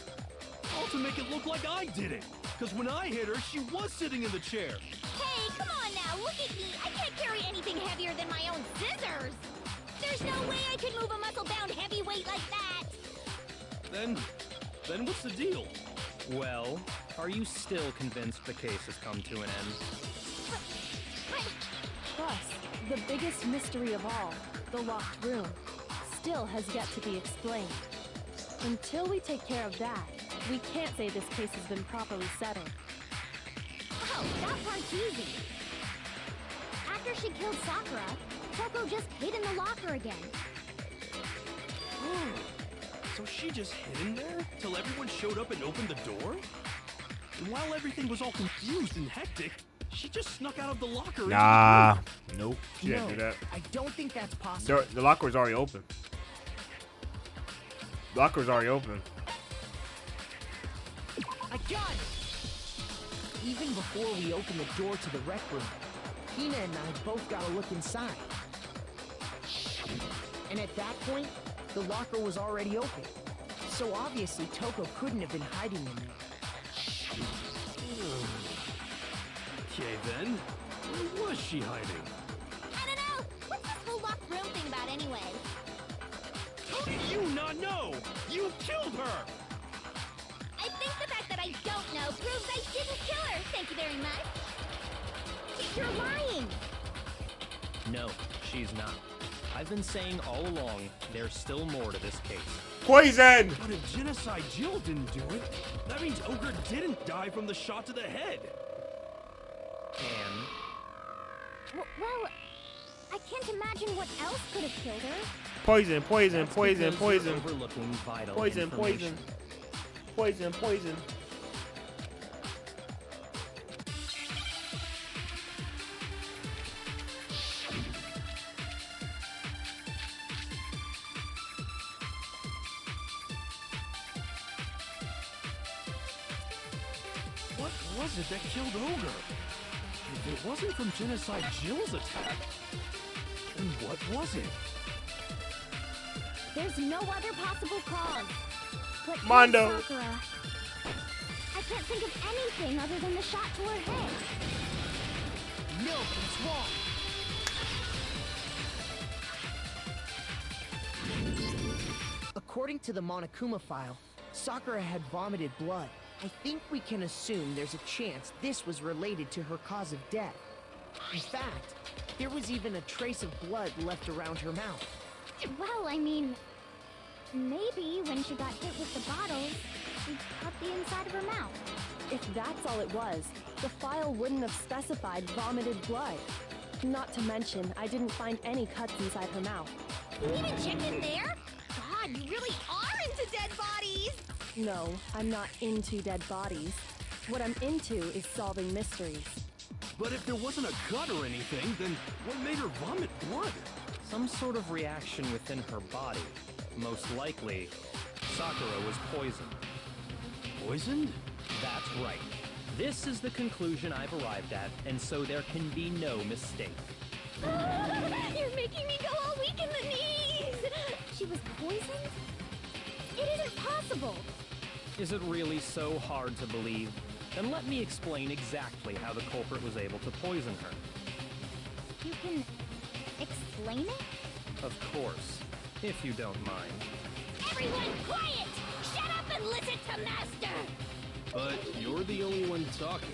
All to make it look like I did it. Because when I hit her, she was sitting in the chair. Hey, come on now, look at me. I can't carry anything heavier than my own scissors. There's no way I could move a muscle-bound heavyweight like that. Then what's the deal? Well, are you still convinced the case has come to an end? But Plus, the biggest mystery of all, the locked room, still has yet to be explained. Until we take care of that, we can't say this case has been properly settled. oh, that part's easy. After she killed Sakura, Toko just hid in the locker again. Oh, so she just hid in there till everyone showed up and opened the door? And while everything was all confused and hectic, she just snuck out of the locker. Nah, nope. She No, didn't do that. I don't think that's possible. The locker was already open. The locker was already open. I got it! Even before we open the door to the rec room, Hina and I both got a look inside. And at that point, the locker was already open. So obviously Toko couldn't have been hiding in there. Okay then, where was she hiding? I don't know. What's this whole locked room thing about anyway? How do you not know? You killed her! I think the fact that I don't know proves I didn't kill her. Thank you very much. You're lying. No, she's not. I've been saying all along, there's still more to this case. Poison! But if Genocide Jill didn't do it, that means Ogre didn't die from the shot to the head. And Well, I can't imagine what else could have killed her. Poison, poison, that's poison, because you're poison. overlooking vital Poison, information. poison. Poison, poison. What was it that killed Ogre? If it wasn't from Genocide Jill's attack, then what was it? There's no other possible cause. What killed Mondo. Sakura? I can't think of anything other than the shot to her head. No, it's wrong. According to the Monokuma file, Sakura had vomited blood. I think we can assume there's a chance this was related to her cause of death. In fact, there was even a trace of blood left around her mouth. Well, I mean, maybe when she got hit with the bottles, she cut the inside of her mouth. If that's all it was, the file wouldn't have specified vomited blood. Not to mention, I didn't find any cuts inside her mouth. You even checked in there? God, you really are into dead bodies! No, I'm not into dead bodies. What I'm into is solving mysteries. But if there wasn't a cut or anything, then what made her vomit blood? Some sort of reaction within her body. Most likely, Sakura was poisoned. Poisoned? That's right. This is the conclusion I've arrived at, and so there can be no mistake. You're making me go all weak in the knees! She was poisoned? It isn't possible! Is it really so hard to believe? Then let me explain exactly how the culprit was able to poison her. You can explain it? Of course, if you don't mind. Everyone quiet! Shut up and listen to Master! But you're the only one talking.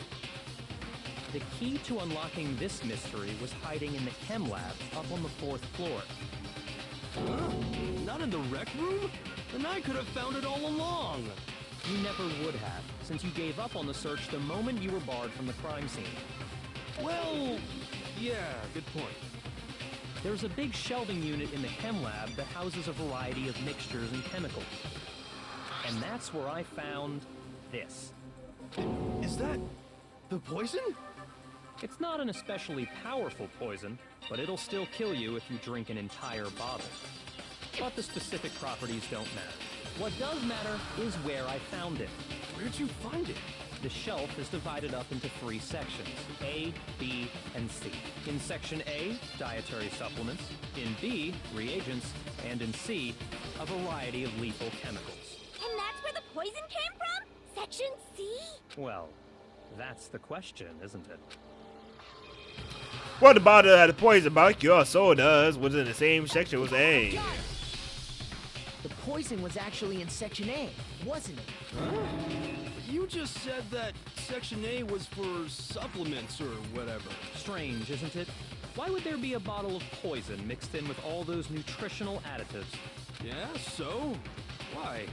The key to unlocking this mystery was hiding in the chem lab up on the 4th floor. Huh? Not in the rec room? Then I could have found it all along. You never would have, since you gave up on the search the moment you were barred from the crime scene. Well, yeah, good point. There's a big shelving unit in the chem lab that houses a variety of mixtures and chemicals. And that's where I found this. Is that the poison? It's not an especially powerful poison, but it'll still kill you if you drink an entire bottle. But the specific properties don't matter. What does matter is where I found it. Where'd you find it? The shelf is divided up into 3 sections, A, B, and C. In Section A, dietary supplements. In B, reagents. And in C, a variety of lethal chemicals. And that's where the poison came from? Section C? Well, that's the question, isn't it? What about the poison molecule sodas was in the same section as A? The poison was actually in Section A, wasn't it? Huh? You just said that Section A was for supplements or whatever. Strange, isn't it? Why would there be a bottle of poison mixed in with all those nutritional additives? Yeah, so? Why?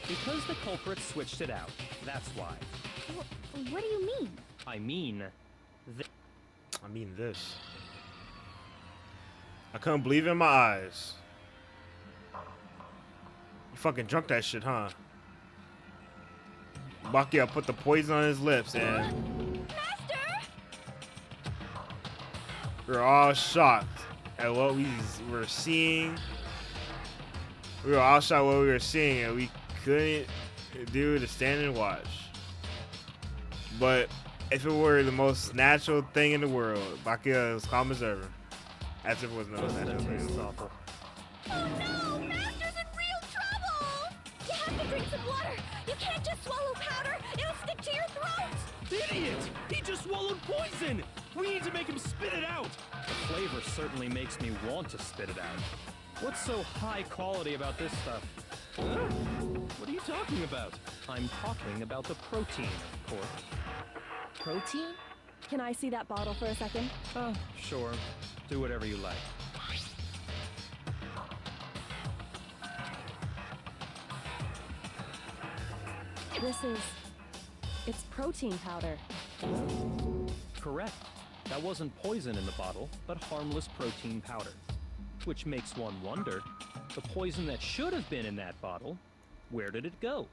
Because the culprit switched it out. That's why. What do you mean? I mean this. I couldn't believe in my eyes. You fucking drunk that shit, huh? Bakia put the poison on his lips and Master! we were all shocked at what we were seeing. We were all shocked at what we were seeing, and we couldn't do the stand and watch. But if it were the most natural thing in the world, Bakia is calm as ever. As if it was no natural thing. tastes awful. Oh no! Master's in real trouble! You have to drink some water! You can't just swallow powder! It'll stick to your throat! Idiot! He just swallowed poison! We need to make him spit it out! The flavor certainly makes me want to spit it out. What's so high quality about this stuff? Huh? What are you talking about? I'm talking about the protein, of course. Protein? Can I see that bottle for a second? Sure. Do whatever you like. It's protein powder. Correct. That wasn't poison in the bottle, but harmless protein powder. Which makes one wonder, the poison that should have been in that bottle, where did it go?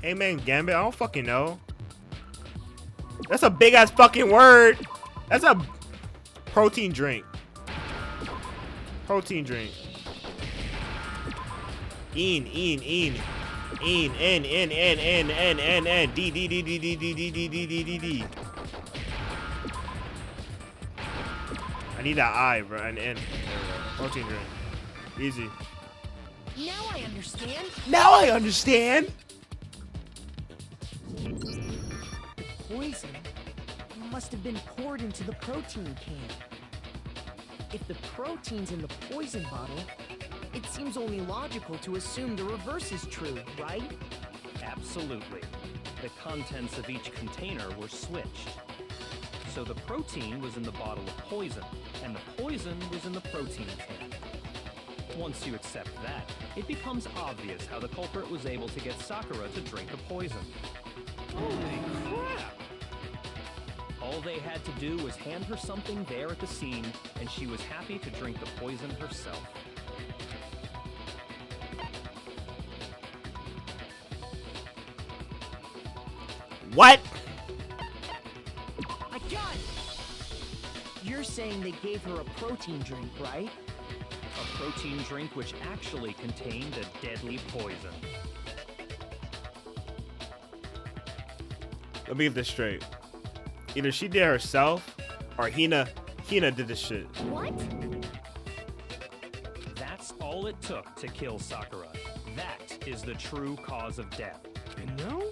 Hey man, Gambit, I don't fucking know. That's a big ass fucking word. That's a protein drink. Protein drink. N, D, D, D, D, D, D, D, D, D, D, D, D. I need that I, bro, and N. Protein drink. Easy. Now I understand. Now I understand. Poison must have been poured into the protein can. If the protein's in the poison bottle, it seems only logical to assume the reverse is true, right? Absolutely. The contents of each container were switched. So the protein was in the bottle of poison, and the poison was in the protein can. Once you accept that, it becomes obvious how the culprit was able to get Sakura to drink the poison. Holy crap! All they had to do was hand her something there at the scene, and she was happy to drink the poison herself. What? I got it! You're saying they gave her a protein drink, right? A protein drink which actually contained a deadly poison. Let me get this straight. Either she did it herself, or Hina did this shit. What? That's all it took to kill Sakura. That is the true cause of death. You know,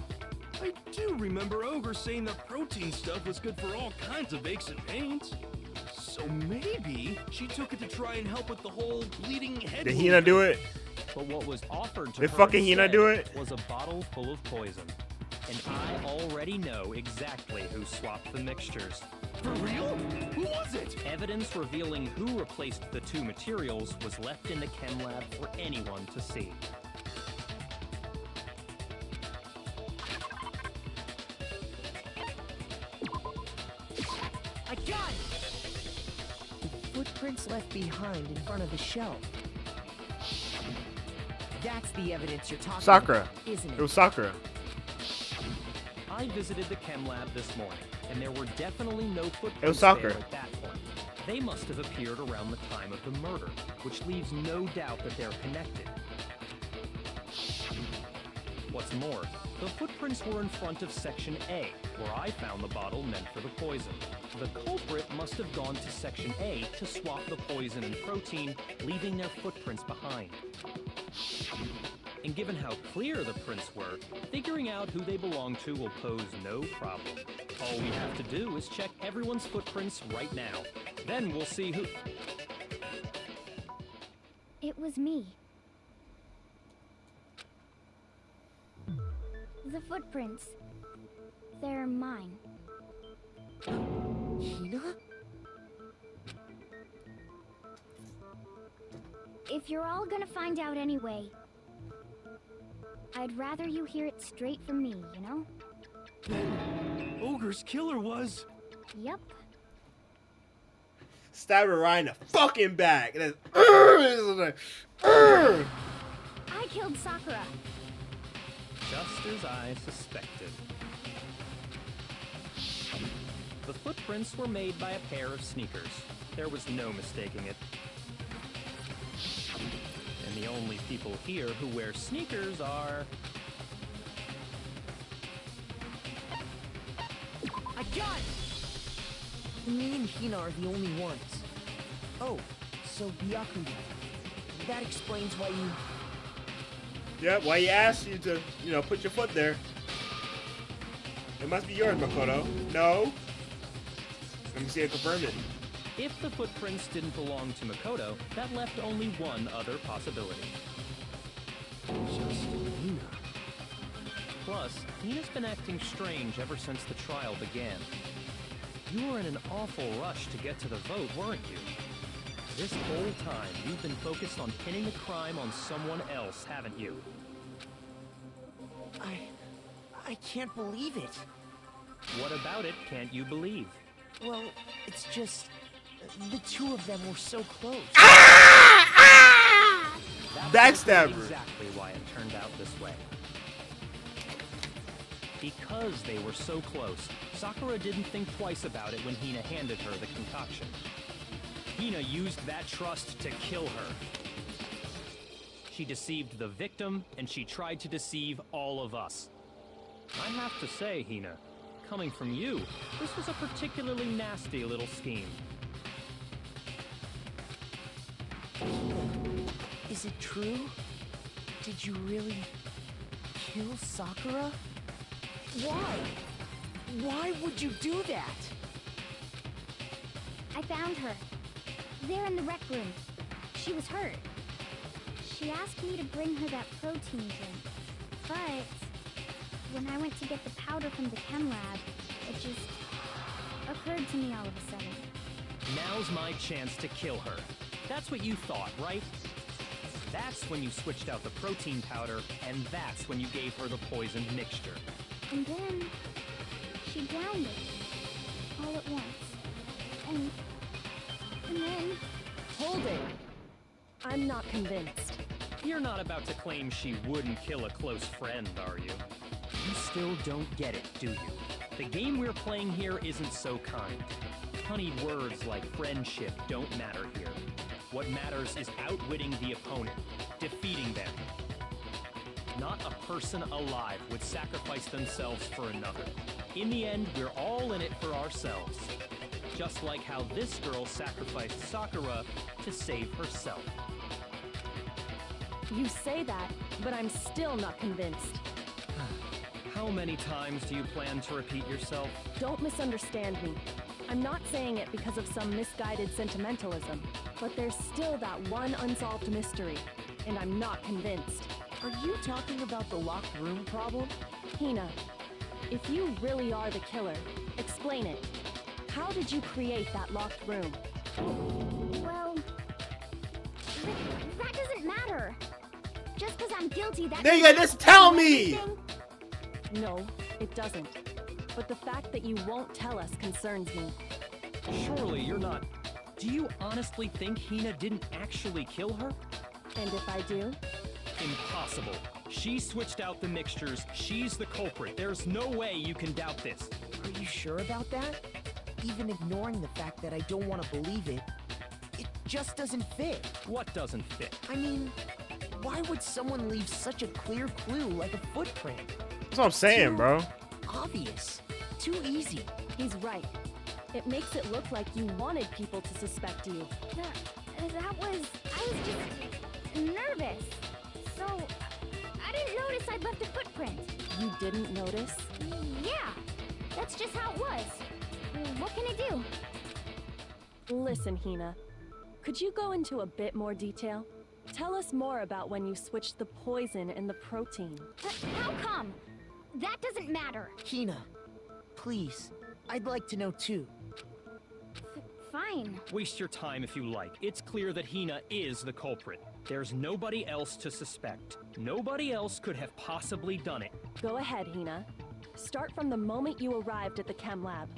I do remember Ogre saying that protein stuff was good for all kinds of aches and pains. So maybe she took it to try and help with the whole bleeding head. Did Hina do it? But what was offered to Did her fucking Hina instead do it? was a bottle full of poison. And I already know exactly who swapped the mixtures. For real? Who was it? Evidence revealing who replaced the two materials was left in the chem lab for anyone to see. I got it! The footprints left behind in front of the shelf. That's the evidence you're talking Sakura. about, isn't it? It was Sakura. I visited the chem lab this morning, and there were definitely no footprints It was Sakura. there at that point. They must have appeared around the time of the murder, which leaves no doubt that they're connected. What's more, the footprints were in front of Section A, where I found the bottle meant for the poison. The culprit must have gone to Section A to swap the poison and protein, leaving their footprints behind. And given how clear the prints were, figuring out who they belong to will pose no problem. All we have to do is check everyone's footprints right now. Then we'll see who... It was me. The footprints. They're mine. Hina? If you're all gonna find out anyway, I'd rather you hear it straight from me, you know? Ogre's killer was... Yep. Stab her right in the fucking back. And then, I killed Sakura. Just as I suspected. The footprints were made by a pair of sneakers. There was no mistaking it. And the only people here who wear sneakers are... I got it! Me and Hina are the only ones. Oh, so Byakuya. That explains why you... yeah, why he asked you to, put your foot there. It must be yours, Makoto. No. Let me see it confirm it. If the footprints didn't belong to Makoto, that left only one other possibility. Just Hina. Plus, Hina's been acting strange ever since the trial began. You were in an awful rush to get to the vote, weren't you? This whole time, you've been focused on pinning the crime on someone else, haven't you? I can't believe it. What about it can't you believe? Well, it's just... the two of them were so close. That's Backstabber. exactly why it turned out this way. Because they were so close, Sakura didn't think twice about it when Hina handed her the concoction. Hina used that trust to kill her. She deceived the victim, and she tried to deceive all of us. I have to say, Hina, coming from you, this was a particularly nasty little scheme. Is it true? Did you really kill Sakura? Why? Why would you do that? I found her. There in the rec room. She was hurt. She asked me to bring her that protein drink. But when I went to get the powder from the chem lab, it just occurred to me all of a sudden. Now's my chance to kill her. That's what you thought, right? That's when you switched out the protein powder, and that's when you gave her the poisoned mixture. And then she drowned it all at once. And then Hold it! I'm not convinced. You're not about to claim she wouldn't kill a close friend, are you? You still don't get it, do you? The game we're playing here isn't so kind. Honeyed words like friendship don't matter here. What matters is outwitting the opponent, defeating them. Not a person alive would sacrifice themselves for another. In the end, we're all in it for ourselves. Just like how this girl sacrificed Sakura to save herself. You say that, but I'm still not convinced. How many times do you plan to repeat yourself? Don't misunderstand me. I'm not saying it because of some misguided sentimentalism, but there's still that one unsolved mystery. and I'm not convinced. Are you talking about the locked room problem? Hina, if you really are the killer, explain it. How did you create that locked room? Well, that doesn't matter. Just because I'm guilty, that Nigga, doesn't just tell mean me! anything. No, it doesn't. But the fact that you won't tell us concerns me. Surely you're not. Do you honestly think Hina didn't actually kill her? And if I do? Impossible. She switched out the mixtures. She's the culprit. There's no way you can doubt this. Are you sure about that? Even ignoring the fact that I don't want to believe it, it just doesn't fit. What doesn't fit? I mean, why would someone leave such a clear clue like a footprint? That's what I'm saying, Too bro. obvious. Too easy. He's right. It makes it look like you wanted people to suspect you. I was just nervous. So, I didn't notice I'd left a footprint. You didn't notice? Yeah, that's just how it was. What can I do? Listen, Hina. Could you go into a bit more detail? Tell us more about when you switched the poison and the protein. How come? That doesn't matter. Hina, please. I'd like to know too. Fine. Waste your time if you like. It's clear that Hina is the culprit. There's nobody else to suspect. Nobody else could have possibly done it. Go ahead, Hina. Start from the moment you arrived at the chem lab.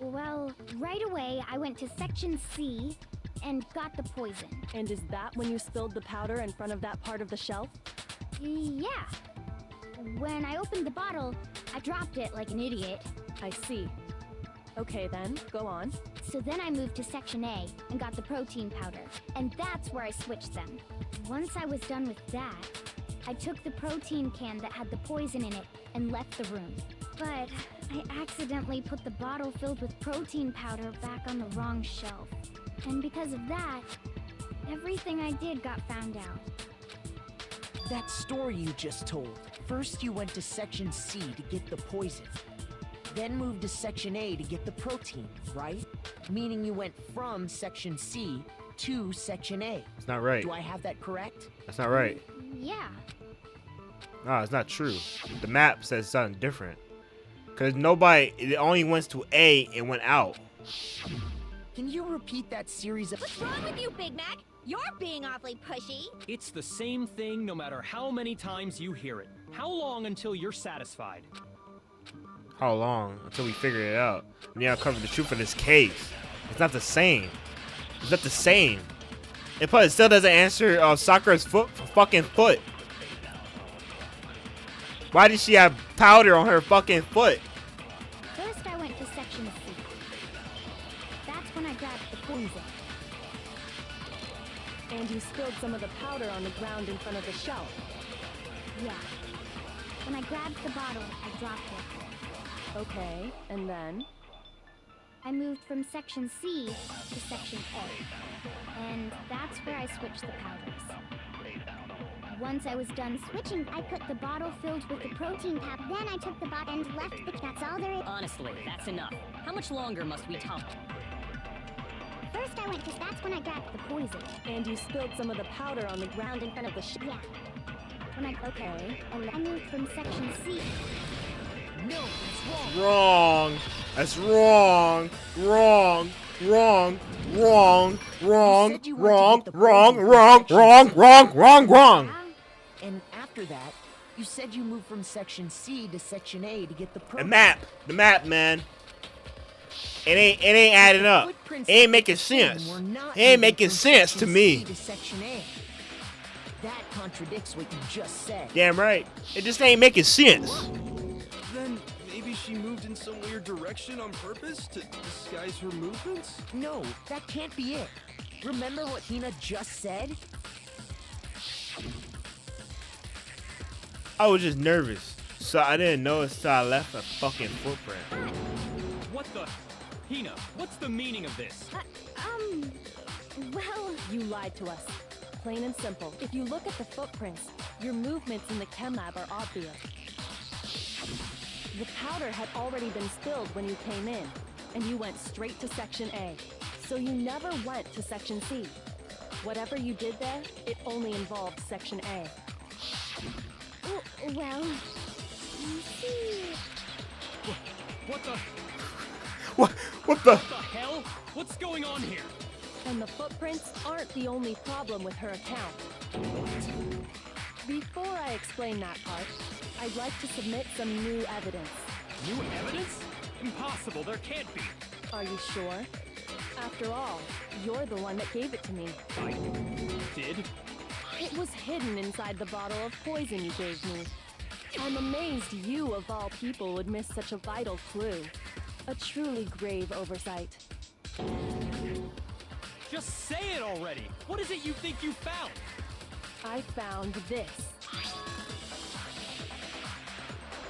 Well, right away I went to section C and got the poison. And is that when you spilled the powder in front of that part of the shelf? Yeah. When I opened the bottle, I dropped it like an idiot. I see. Okay then, go on. So then I moved to section A and got the protein powder. And that's where I switched them. Once I was done with that, I took the protein can that had the poison in it and left the room. But I accidentally put the bottle filled with protein powder back on the wrong shelf. And because of that, everything I did got found out. That story you just told. First you went to section C to get the poison. Then moved to section A to get the protein, right? Meaning you went from section C to section A. It's not right. Do I have that correct? That's not right. Yeah. No, it's not true. The map says something different. Cause it only went to A and went out. Can you repeat that series of... What's wrong with you, Big Mac? You're being awfully pushy. It's the same thing no matter how many times you hear it. How long until you're satisfied? How long until we figure it out? We need to uncover the truth of this case. It's not the same. It's not the same. And plus, it still doesn't answer Sakura's fucking foot. Why did she have powder on her fucking foot? First I went to section C. That's when I grabbed the poison. And you spilled some of the powder on the ground in front of the shelf. Yeah. When I grabbed the bottle, I dropped it. Okay, and then? I moved from section C to section A. And that's where I switched the powders. Once I was done switching, I put the bottle filled with the protein powder. Then I took the bottle and left the... That's all there is. Honestly, that's enough. How much longer must we talk? First I went to... That's when I grabbed the poison. And you spilled some of the powder on the ground in front of the shelf. Yeah. When I... Okay. And I moved from section C. No, that's wrong. Wrong. That's wrong. Wrong. Wrong. Wrong. Wrong. Wrong. Wrong. Wrong. Wrong. Wrong. Wrong. Wrong. And after that, you said you moved from section C to section A to get the The protein. map, man. It ain't adding up. It ain't making sense. It ain't making sense to me. To section A. That contradicts what you just said. Damn right. It just ain't making sense. Then maybe she moved in some weird direction on purpose to disguise her movements? No, that can't be it. Remember what Hina just said? I was just nervous, so I didn't notice till I left a fucking footprint. What the? Hina, what's the meaning of this? Well... You lied to us. Plain and simple. If you look at the footprints, your movements in the chem lab are obvious. The powder had already been spilled when you came in, and you went straight to section A. So you never went to section C. Whatever you did there, it only involved Section A. Oh, well, you see. What the What the? hell? What's going on here? And the footprints aren't the only problem with her account. Before I explain that part, I'd like to submit some new evidence. New evidence? Impossible, there can't be. Are you sure? After all, you're the one that gave it to me. I did? It was hidden inside the bottle of poison you gave me. I'm amazed you, of all people, would miss such a vital clue. A truly grave oversight. Just say it already! What is it you think you found? I found this.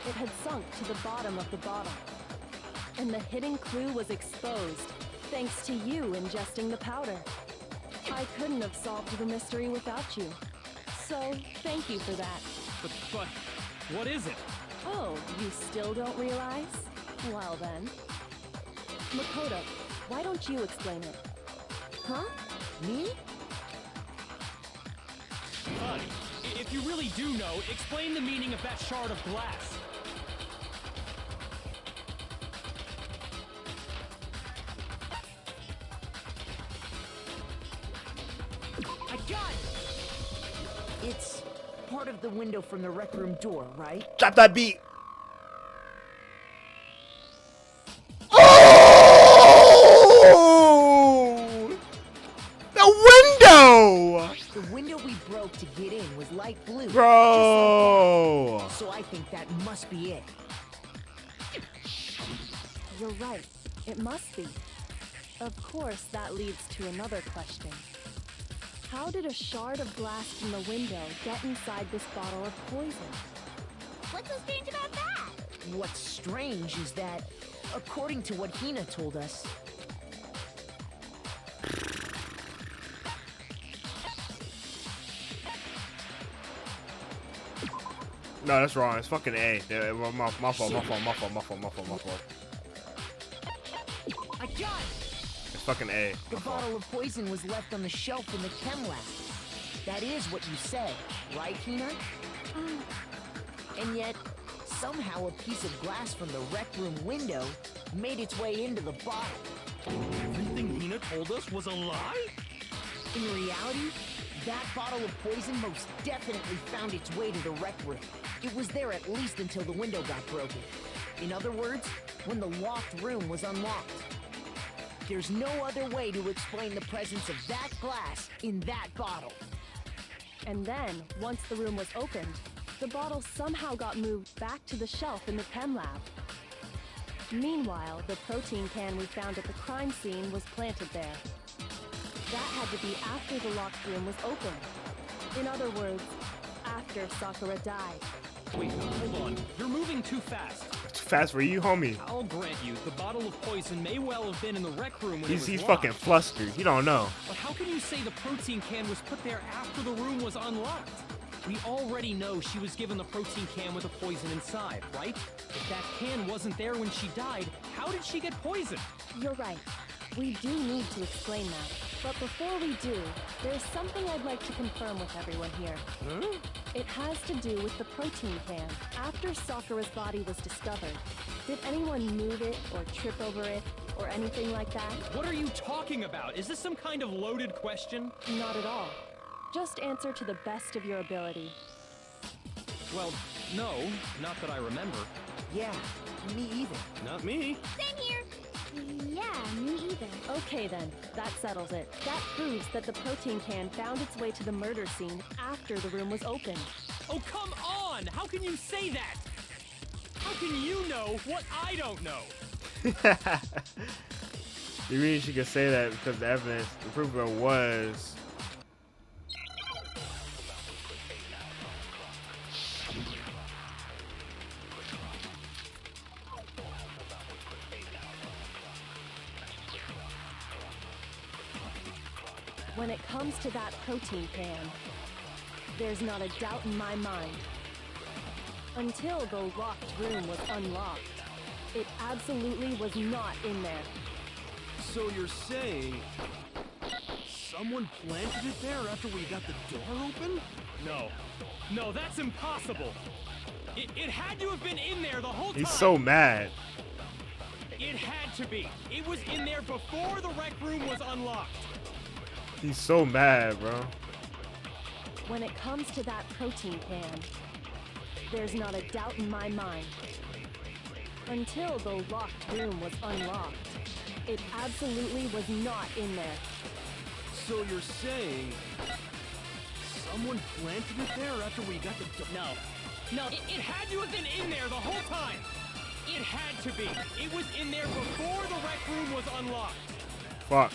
It had sunk to the bottom of the bottle. And the hidden clue was exposed, thanks to you ingesting the powder. I couldn't have solved the mystery without you. So, thank you for that. But what is it? Oh, you still don't realize? Well then. Makoto, why don't you explain it? Huh? Me? Fine. If you really do know, explain the meaning of that shard of glass. I got it! It's part of the window from the rec room door, right? Drop that beat. Oh! The window! The window we broke to get in was light blue. Bro! Just like that. So I think that must be it. You're right. It must be. Of course, that leads to another question. How did a shard of glass from the window get inside this bottle of poison? What's so strange about that? What's strange is that, according to what Hina told us, No, that's wrong. It's fucking A. Yeah, my fault. I got it! It's fucking A. The bottle of poison was left on the shelf in the chem lab. That is what you said, right, Hina? And yet, somehow a piece of glass from the rec room window made its way into the bottle. Everything Hina told us was a lie? In reality, that bottle of poison most definitely found its way to the rec room. It was there at least until the window got broken. In other words, when the locked room was unlocked. There's no other way to explain the presence of that glass in that bottle. And then, once the room was opened, the bottle somehow got moved back to the shelf in the chem lab. Meanwhile, the protein can we found at the crime scene was planted there. That had to be after the locked room was opened. In other words, after Sakura died. Wait, hold on. You're moving too fast. Too fast for you, homie. I'll grant you, the bottle of poison may well have been in the rec room when it was He's locked. fucking flustered. He don't know. But how can you say the protein can was put there after the room was unlocked? We already know she was given the protein can with the poison inside, right? If that can wasn't there when she died, how did she get poisoned? You're right. We do need to explain that. But before we do, there's something I'd like to confirm with everyone here. Huh? It has to do with the protein can. After Sakura's body was discovered, did anyone move it or trip over it or anything like that? What are you talking about? Is this some kind of loaded question? Not at all. Just answer to the best of your ability. Well, no, not that I remember. Yeah, me either. Not me. Same here. Yeah, me either. Okay then, that settles it. That proves that the protein can found its way to the murder scene after the room was opened. Oh, come on! How can you say that? How can you know what I don't know? You mean she could say that because the evidence, the proof of it was. When it comes to that protein can, there's not a doubt in my mind. Until the locked room was unlocked, it absolutely was not in there. So you're saying someone planted it there after we got the door open? No. No, that's impossible. It had to have been in there the whole time. He's so mad. It had to be. It was in there before the rec room was unlocked. He's so mad, bro. When it comes to that protein can, there's not a doubt in my mind. Until the locked room was unlocked, it absolutely was not in there. So you're saying someone planted it there after we got the door? No, it had to have been in there the whole time. It had to be. It was in there before the rec room was unlocked. Fuck.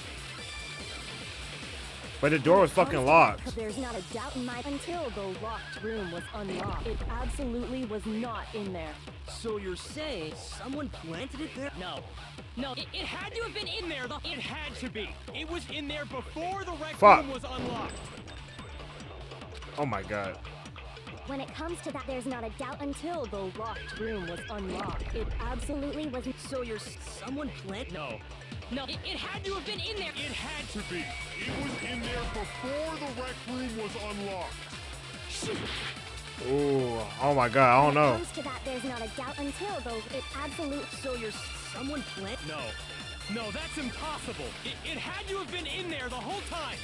But the door was fucking locked. There's not a doubt in my until the locked room was unlocked. It absolutely was not in there. So you're saying someone planted it there? No, it had to have been in there. It had to be. It was in there before the rec Fuck. room was unlocked. Oh my god. When it comes to that, there's not a doubt Until the locked room was unlocked, it absolutely wasn't. So you're someone planted? No, it had to have been in there. It had to be. It was in there before the rec room was unlocked. Ooh, oh my god, I don't When it know. comes to that, there's not a doubt until it absolutely. So you're someone planted? No, that's impossible. It had to have been in there the whole time.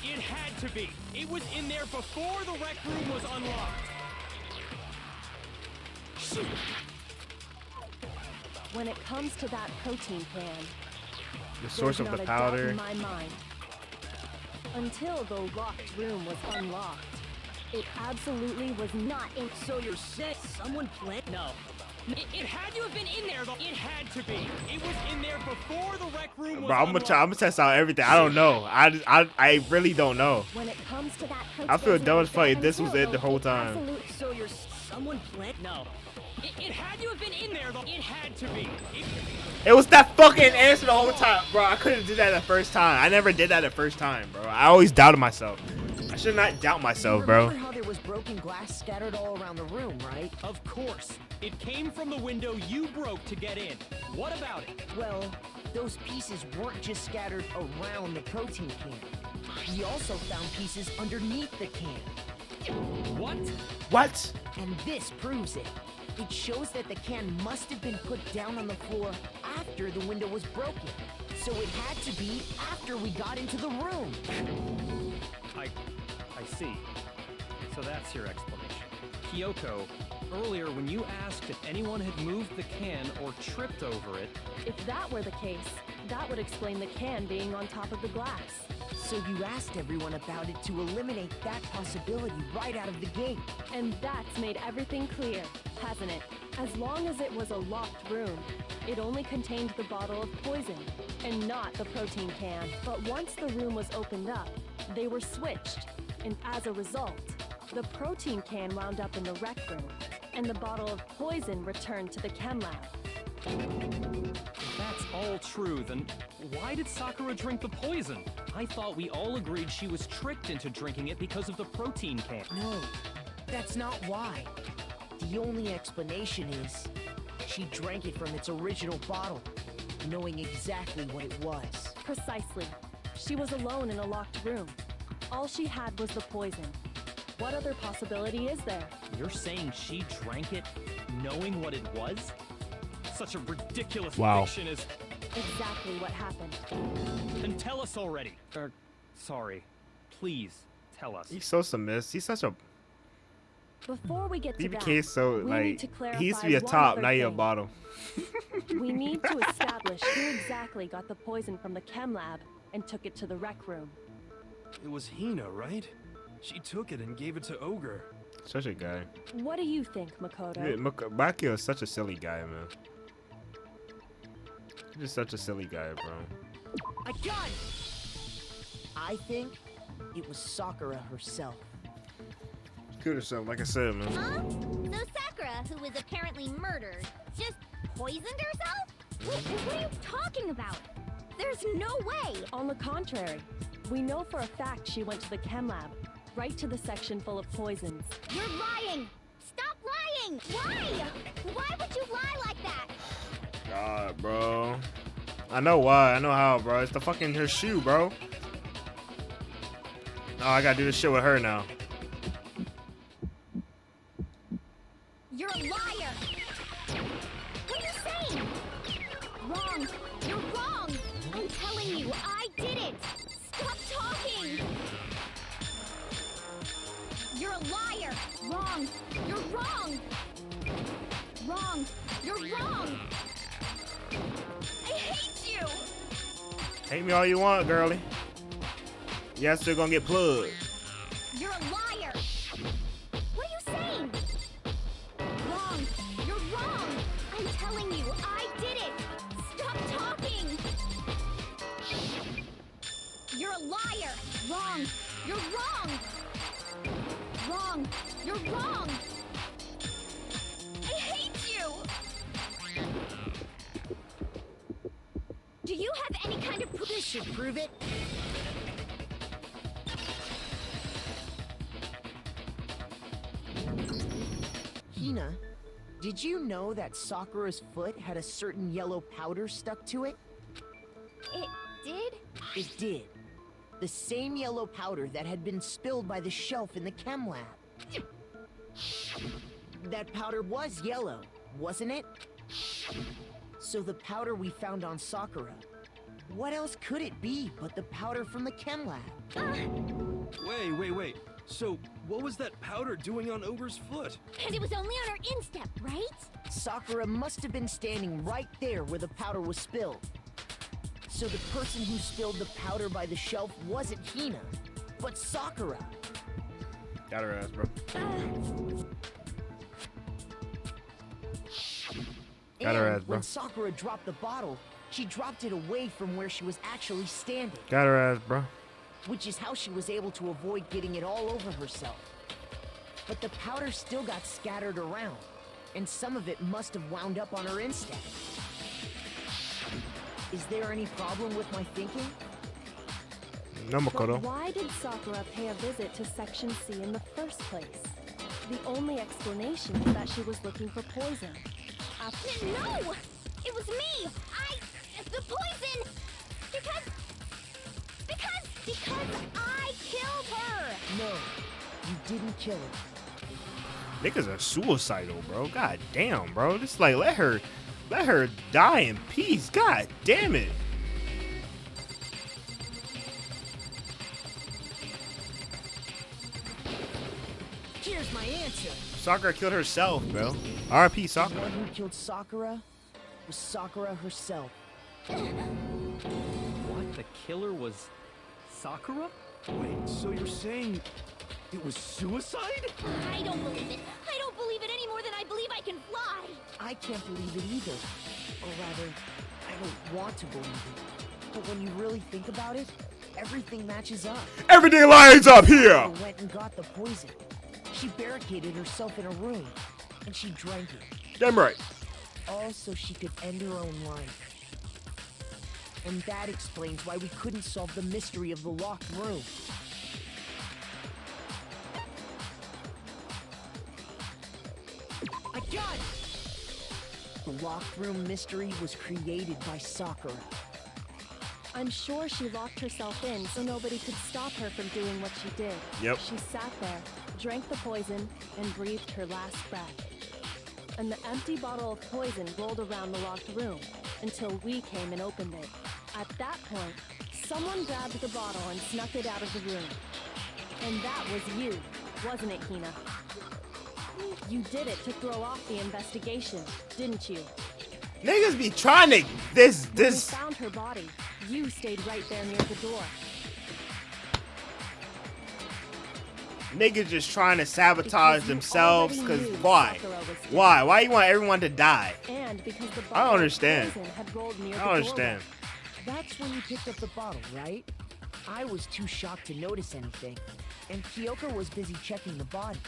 It had to be. It was in there before the rec room was unlocked. When it comes to that protein can, The source there's of not the a doubt powder. in my mind. Until the locked room was unlocked, it absolutely was not in. So you're saying someone planted? No. It had to have been in there. It had to be. It was in there before the rec room was Bro, I'm unlocked. gonna test out everything. I don't know. I really don't know. When it comes to that, I feel there's dumb not as a fuck. doubt This was until it the whole time. absolute. So you're someone planted? No. It had to have been in there. It had to be. It was that fucking answer the whole time, bro. I couldn't do that the first time. I never did that the first time, bro. I always doubted myself. I should not doubt myself, bro. Remember how there was broken glass scattered all around the room, right? Of course. It came from the window you broke to get in. What about it? Well, those pieces weren't just scattered around the protein can. We also found pieces underneath the can. What? What? And this proves it. It shows that the can must have been put down on the floor after the window was broken. So it had to be after we got into the room. I see. So that's your explanation. Kyoko, earlier when you asked if anyone had moved the can or tripped over it... If that were the case, that would explain the can being on top of the glass. So you asked everyone about it to eliminate that possibility right out of the gate. And that's made everything clear, hasn't it? As long as it was a locked room, it only contained the bottle of poison, and not the protein can. But once the room was opened up, they were switched, and as a result, the protein can wound up in the rec room, and the bottle of poison returned to the chem lab. If that's all true, then why did Sakura drink the poison? I thought we all agreed she was tricked into drinking it because of the protein can. No, that's not why. The only explanation is she drank it from its original bottle, knowing exactly what it was. Precisely. She was alone in a locked room. All she had was the poison. What other possibility is there? You're saying she drank it knowing what it was? Such a ridiculous Wow. fiction is... Exactly what happened. Then tell us already. Sorry. Please, tell us. He's so submissive. He's such a. Before we get to He that, became so we need to like. He used to be clarify a one top, other now you're a thing. bottom. We need to establish who exactly got the poison from the chem lab and took it to the rec room. It was Hina, right? She took it and gave it to Ogre. Such a guy. What do you think, Makoto? Bakio is such a silly guy, man. He's just such a silly guy, bro. I got it! I think it was Sakura herself. Killed herself, like I said, man. Huh? So Sakura, who was apparently murdered, just poisoned herself? What are you talking about? There's no way! On the contrary, we know for a fact she went to the chem lab, right to the section full of poisons. You're lying! Stop lying! Why? Why would you lie like that? God, bro. I know why. I know how, bro. It's the fucking her shoe, bro. Oh, I gotta do this shit with her now. You're a liar! What are you saying? Wrong! You're wrong! I'm telling you, I did it! Stop talking! You're a liar! Wrong! You're wrong! Wrong! You're wrong! I hate you! Hate me all you want, girly. Yeah, still gonna get plugged. You're a liar! What are you saying? Wrong! You're wrong! I'm telling you, I did it! Stop talking! You're a liar! Wrong! You're wrong! Wrong! You're wrong! I hate you! Do you have any kind of proof? This should prove it. Hina, did you know that Sakura's foot had a certain yellow powder stuck to it? It did? It did. The same yellow powder that had been spilled by the shelf in the chem lab. That powder was yellow, wasn't it? So the powder we found on Sakura, what else could it be but the powder from the chem lab? Wait. So, what was that powder doing on Ogre's foot? And it was only on her instep, right? Sakura must have been standing right there where the powder was spilled. So the person who spilled the powder by the shelf wasn't Hina, but Sakura. Got her ass, bro. Got her ass, bro. When Sakura dropped the bottle, she dropped it away from where she was actually standing. Got her ass, bro. Which is how she was able to avoid getting it all over herself. But the powder still got scattered around, and some of it must have wound up on her instep. Is there any problem with my thinking? No, Makoto. But why did Sakura pay a visit to Section C in the first place? The only explanation is that she was looking for poison. No! It was me! The poison! Because I killed her! No, you didn't kill her. Niggas are suicidal, bro. God damn, bro. Just like let her die in peace. God damn it. Here's my answer. Sakura killed herself, bro. R.I.P. The Sakura. one who killed Sakura was Sakura herself. What? The killer was Sakura? Wait, so you're saying it was suicide? I don't believe it. I don't believe it any more than I believe I can fly. I can't believe it either. Or rather, I don't want to believe it. But when you really think about it, everything matches up. Everything lines up here. Sakura went and got the poison. She barricaded herself in a room, and she drank it. Damn right. All so she could end her own life. And that explains why we couldn't solve the mystery of the locked room. I got it! The locked room mystery was created by Sakura. I'm sure she locked herself in so nobody could stop her from doing what she did. Yep. She sat there, drank the poison, and breathed her last breath. And the empty bottle of poison rolled around the locked room until we came and opened it. At that point, someone grabbed the bottle and snuck it out of the room. And that was you, wasn't it, Hina? You did it to throw off the investigation, didn't you? Niggas be trying to When we found her body, you stayed right there near the door. Niggas just trying to sabotage themselves. Cause why? Why you want everyone to die? And because the I don't bottle of understand. poison had rolled near I the don't understand. That's when you picked up the bottle, right? I was too shocked to notice anything, and Kyoko was busy checking the body.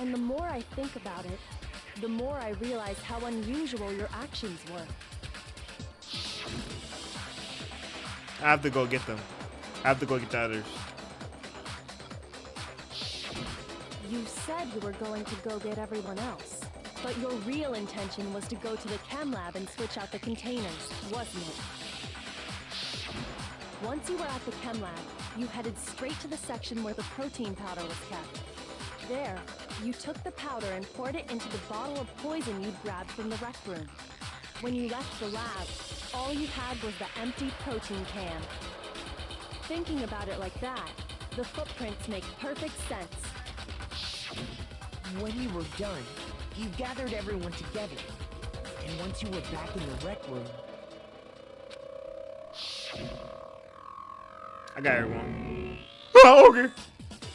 And the more I think about it, the more I realize how unusual your actions were. I have to go get them. I have to go get the others. You said you were going to go get everyone else, but your real intention was to go to the chem lab and switch out the containers, wasn't it? Once you were at the chem lab, you headed straight to the section where the protein powder was kept. There, you took the powder and poured it into the bottle of poison you'd grabbed from the rec room. When you left the lab, all you had was the empty protein can. Thinking about it like that, the footprints make perfect sense. When you were done, you gathered everyone together. And once you were back in the rec room... I got everyone. Oh, okay.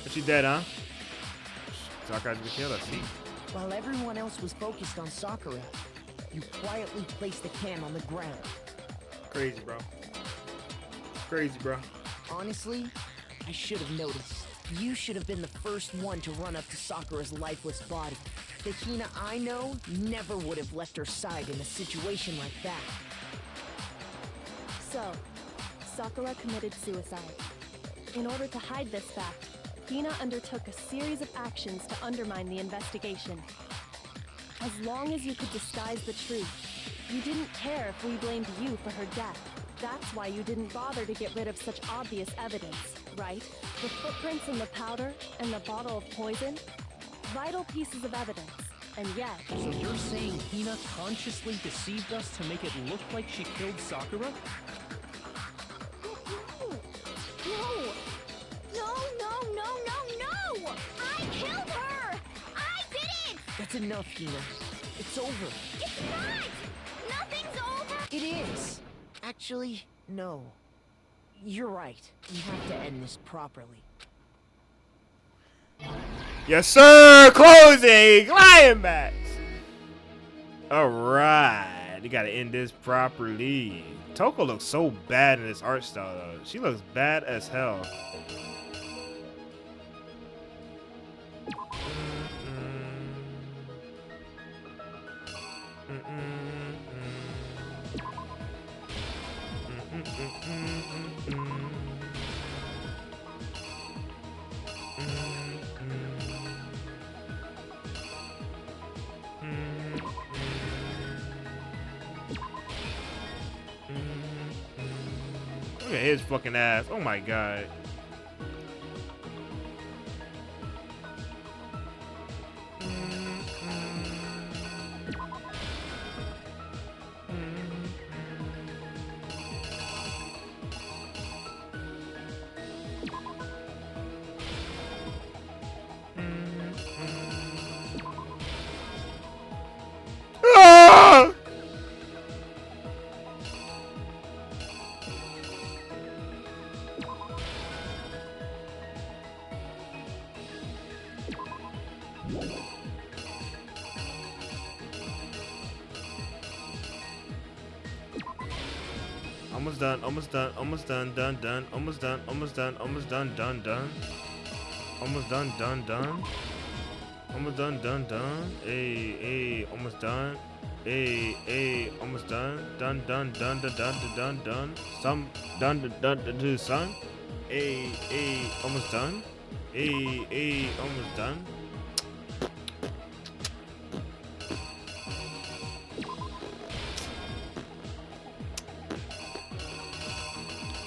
But she dead, huh? Sakura's been killed, I see. While everyone else was focused on Sakura, you quietly placed the can on the ground. Crazy, bro. Crazy, bro. Honestly, I should have noticed. You should have been the first one to run up to Sakura's lifeless body. The Hina I know never would have left her side in a situation like that. So, Sakura committed suicide. In order to hide this fact, Hina undertook a series of actions to undermine the investigation. As long as you could disguise the truth, you didn't care if we blamed you for her death. That's why you didn't bother to get rid of such obvious evidence, right? The footprints in the powder and the bottle of poison? Vital pieces of evidence. And yet... So you're saying Hina consciously deceived us to make it look like she killed Sakura? No! No, no, no, no, no! I killed her! I did it! That's enough, Hina. It's over. It's not! Nothing's over! It is! Actually, no. You're right. We have to end this properly. Yes, sir! Closing! Climax! Alright. You gotta end this properly. Toko looks so bad in this art style, though. She looks bad as hell. Look at his fucking ass. Oh my god. Ah! Almost done, almost done, almost done, done, done, almost done, almost done, almost done, done, done. Almost done, done, done. Almost done, done, done. Hey, hey, almost done. Hey, hey, almost done. Done, done, done, done, done, done, done. Some done, done, done, done, son. Hey, hey, almost done. Hey, hey, almost done.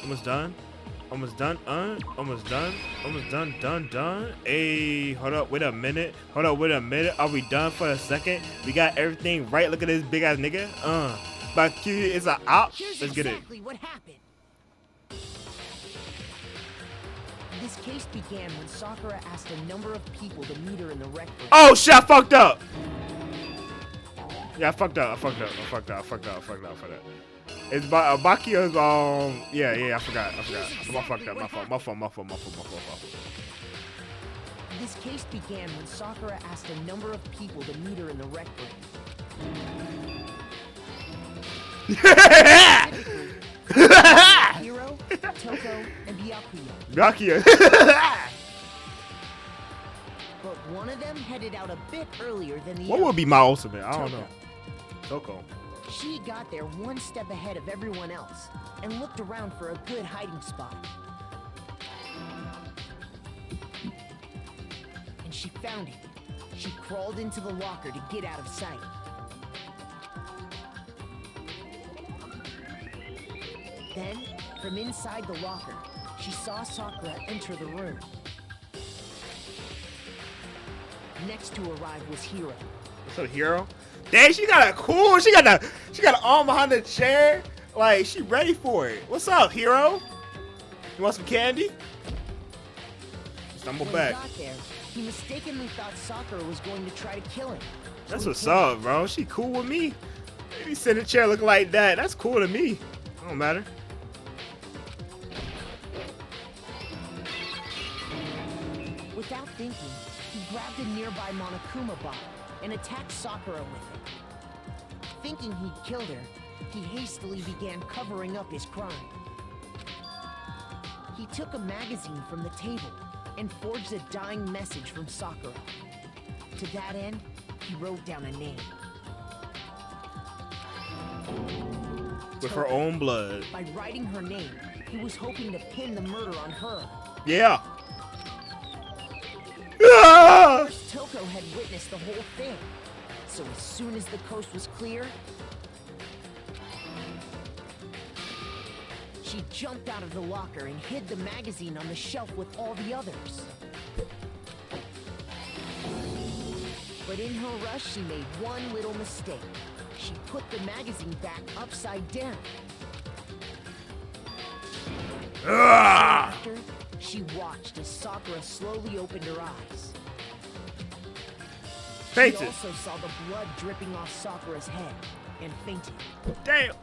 Almost done. Almost done. Almost done. Almost done. Done. Done. Hey, hold up. Wait a minute. Hold up. Wait a minute. Are we done for a second? We got everything right. Look at this big ass nigga. But it's a out. Let's get it. Exactly what happened. This case began when Sakura asked a number of people to meet her in the rec room. Oh shit! I fucked up. Yeah, I fucked up. I fucked up. I fucked up. I fucked up. I fucked up. I fucked up. It's Bakio's, yeah, I forgot. I fucked up. My fault. This case began when Sakura asked a number of people to meet her in the rec room. Hiro, Toko, and Byakuya. But one of them headed out a bit earlier than the other. What would be my ultimate? I don't know. Toko. She got there one step ahead of everyone else and looked around for a good hiding spot. And she found it. She crawled into the locker to get out of sight. Then, from inside the locker, she saw Sakura enter the room. Next to arrive was Hiro. What's up, Hero? Dang, she got an arm behind the chair. Like, she ready for it. What's up, Hero? You want some candy? Stumble When back. he got there, he mistakenly thought Sakura was going to try to kill him. So That's he what's came up, bro. She cool with me. Maybe sit in a chair looking like that. That's cool to me. Don't matter. Without thinking, he grabbed a nearby Monokuma bottle and attacked Sakura with it. Thinking he'd killed her, he hastily began covering up his crime. He took a magazine from the table and forged a dying message from Sakura. To that end, he wrote down a name. With her own blood. By writing her name, he was hoping to pin the murder on her. Yeah. Ah! First, Toko had witnessed the whole thing. So as soon as the coast was clear, she jumped out of the locker and hid the magazine on the shelf with all the others. But in her rush, she made one little mistake. She put the magazine back upside down. Ah! After, she watched as Sakura slowly opened her eyes. She Fainted. also saw the blood dripping off Sakura's head and fainted. Damn.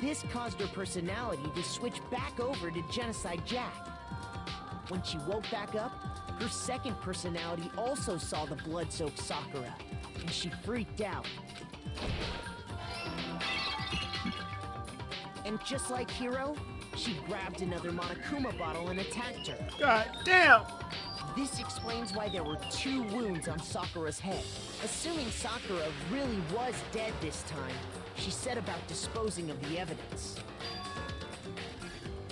This caused her personality to switch back over to Genocide Jack. When she woke back up, her second personality also saw the blood-soaked Sakura, and she freaked out. And just like Hiro, she grabbed another Monokuma bottle and attacked her. God damn. This explains why there were 2 wounds on Sakura's head. Assuming Sakura really was dead this time, she set about disposing of the evidence.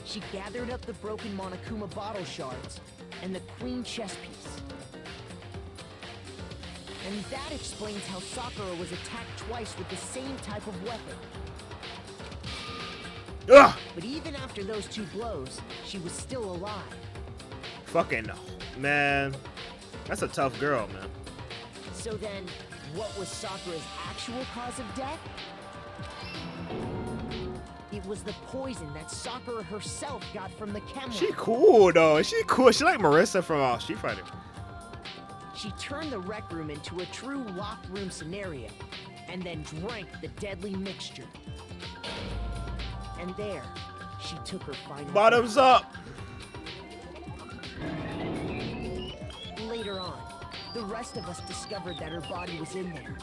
She gathered up the broken Monokuma bottle shards and the queen chess piece. And that explains how Sakura was attacked twice with the same type of weapon. Ugh. But even after those 2 blows, she was still alive. Fucking man. That's a tough girl, man. So then, what was Sakura's actual cause of death? It was the poison that Sakura herself got from the camera. She cool though. She cool. She like Marissa from Street Fighter. She turned the rec room into a true locked room scenario, and then drank the deadly mixture. And there, she took her final Bottoms up. Later on, the rest of us discovered that her body was in there.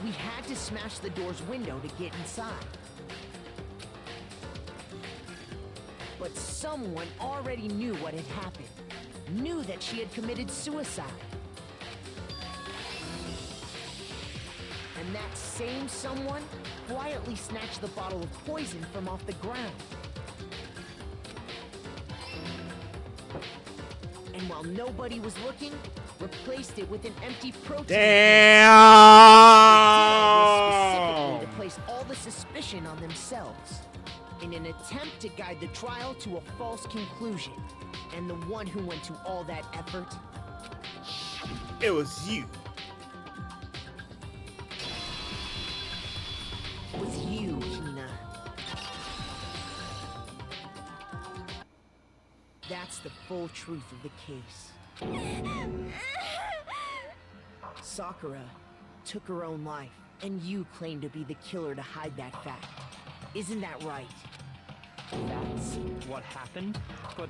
We had to smash the door's window to get inside. But someone already knew what had happened. Knew that she had committed suicide. And that same someone quietly snatched the bottle of poison from off the ground. And while nobody was looking, replaced it with an empty protein. Damn! Specifically to place all the suspicion on themselves, in an attempt to guide the trial to a false conclusion. And the one who went to all that effort, It was you. was you, Hina. That's the full truth of the case. Sakura took her own life, and you claim to be the killer to hide that fact. Isn't that right? That's what happened? But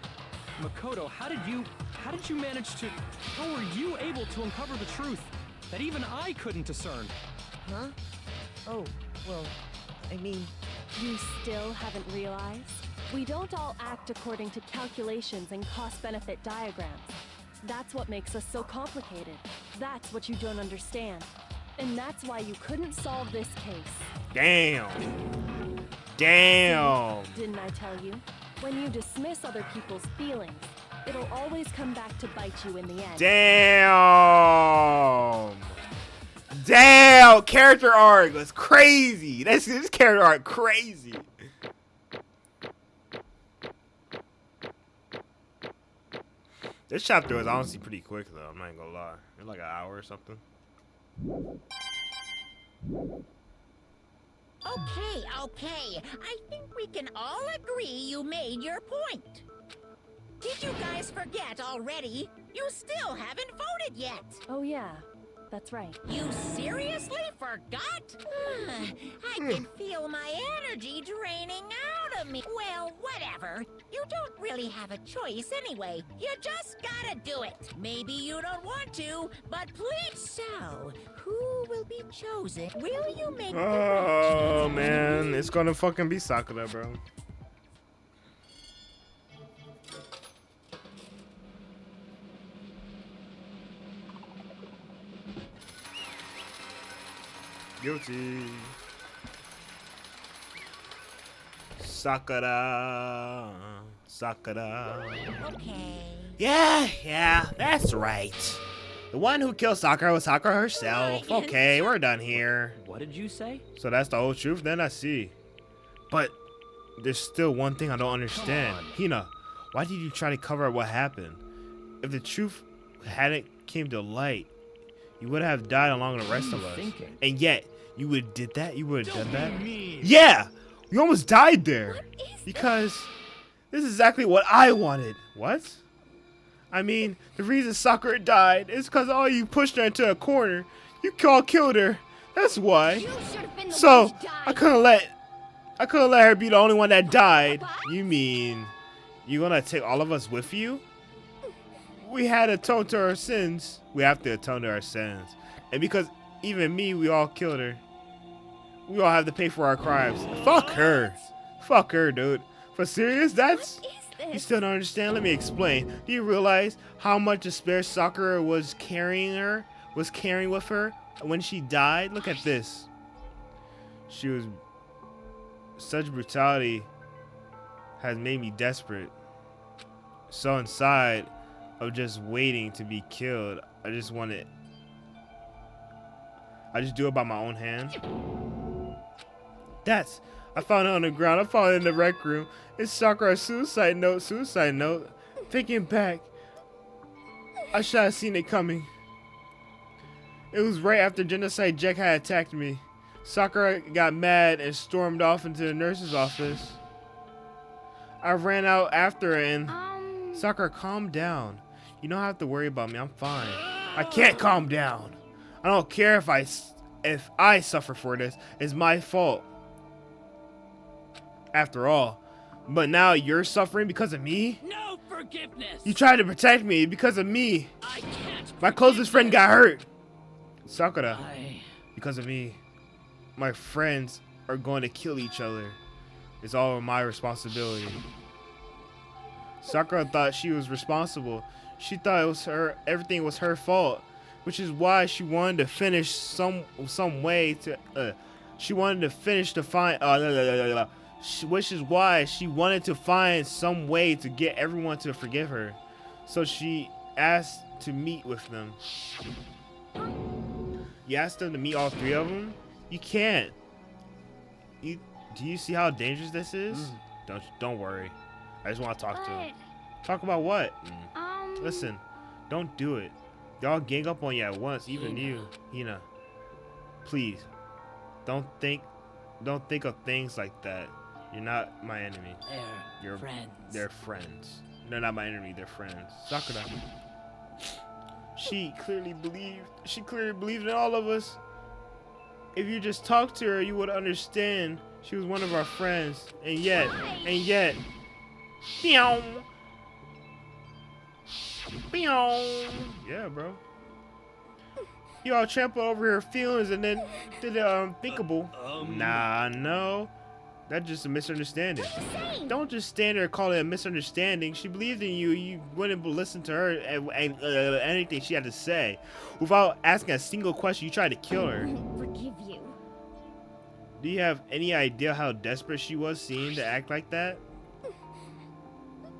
Makoto, how did you manage to... How were you able to uncover the truth that even I couldn't discern? Huh? Oh, well, I mean... You still haven't realized? We don't all act according to calculations and cost-benefit diagrams. That's what makes us so complicated. That's what you don't understand. And that's why you couldn't solve this case. Damn. Damn. Didn't I tell you? When you dismiss other people's feelings, it'll always come back to bite you in the end. Damn. Damn, character arc was crazy. This character arc crazy. This chapter was honestly pretty quick though. I'm not even gonna lie. It's like an hour or something. Okay. I think we can all agree you made your point. Did you guys forget already? You still haven't voted yet. Oh yeah, that's right. You seriously forgot? I can feel my energy draining out of me. Well, whatever. You don't really have a choice anyway. You just gotta do it. Maybe you don't want to, but please. So, who will be chosen? Will you make the right choice? Man, it's gonna fucking be Sakura, bro. Guilty. Sakura. Okay. Yeah, that's right. The one who killed Sakura was Sakura herself. Okay, we're done here. What did you say? So that's the whole truth? Then I see. But there's still one thing I don't understand. Hina, why did you try to cover up what happened? If the truth hadn't came to light, you would have died along with the rest of us. And yet, you would have did that? You would have done that? Yeah! You almost died there. Because this is exactly what I wanted. What? I mean, the reason Sakura died is because all you pushed her into a corner. You all killed her. That's why. So, I couldn't let her be the only one that died. You mean, you gonna take all of us with you? We had to atone to our sins. We have to atone to our sins. And because even me, we all killed her. We all have to pay for our crimes. Fuck her. Fuck her, dude. For serious? That's... You still don't understand? Let me explain. Do you realize how much despair Sakura was carrying with her when she died? Look at this. She was... Such brutality has made me desperate. So inside of just waiting to be killed, I just do it by my own hand. I found it on the ground. I found it in the rec room. It's Sakura's suicide note. Thinking back, I should have seen it coming. It was right after Genocide Jack had attacked me. Sakura got mad and stormed off into the nurse's office. I ran out after her and... Sakura, calm down. You don't have to worry about me. I'm fine. I can't calm down. I don't care if I suffer for this. It's my fault. After all. But now you're suffering because of me? No forgiveness. You tried to protect me because of me. I can't. My closest friend got hurt. Sakura, because of me, my friends are going to kill each other. It's all my responsibility. Sakura thought she was responsible. She thought it was everything was her fault, which is why she wanted to finish some way to. She wanted to finish to find. Which is why she wanted to find some way to get everyone to forgive her. So she asked to meet with them. You asked them to meet all three of them? You can't. Do you see how dangerous this is? Don't worry. I just want to talk to him. Talk about what? Listen, don't do it. They all gang up on you at once, even you, Hina. Please, don't think of things like that. You're not my enemy. They're friends. They're not my enemy. They're friends. Sakura. She clearly believed in all of us. If you just talked to her, you would understand. She was one of our friends, and yet, Pew! Yeah, bro. You all trampled over her feelings and then did the unthinkable. Nah, no. That's just a misunderstanding. Don't just stand there and call it a misunderstanding. She believed in you. You wouldn't listen to her and anything she had to say. Without asking a single question, you tried to kill her. Forgive you. Do you have any idea how desperate she was seeing to act like that?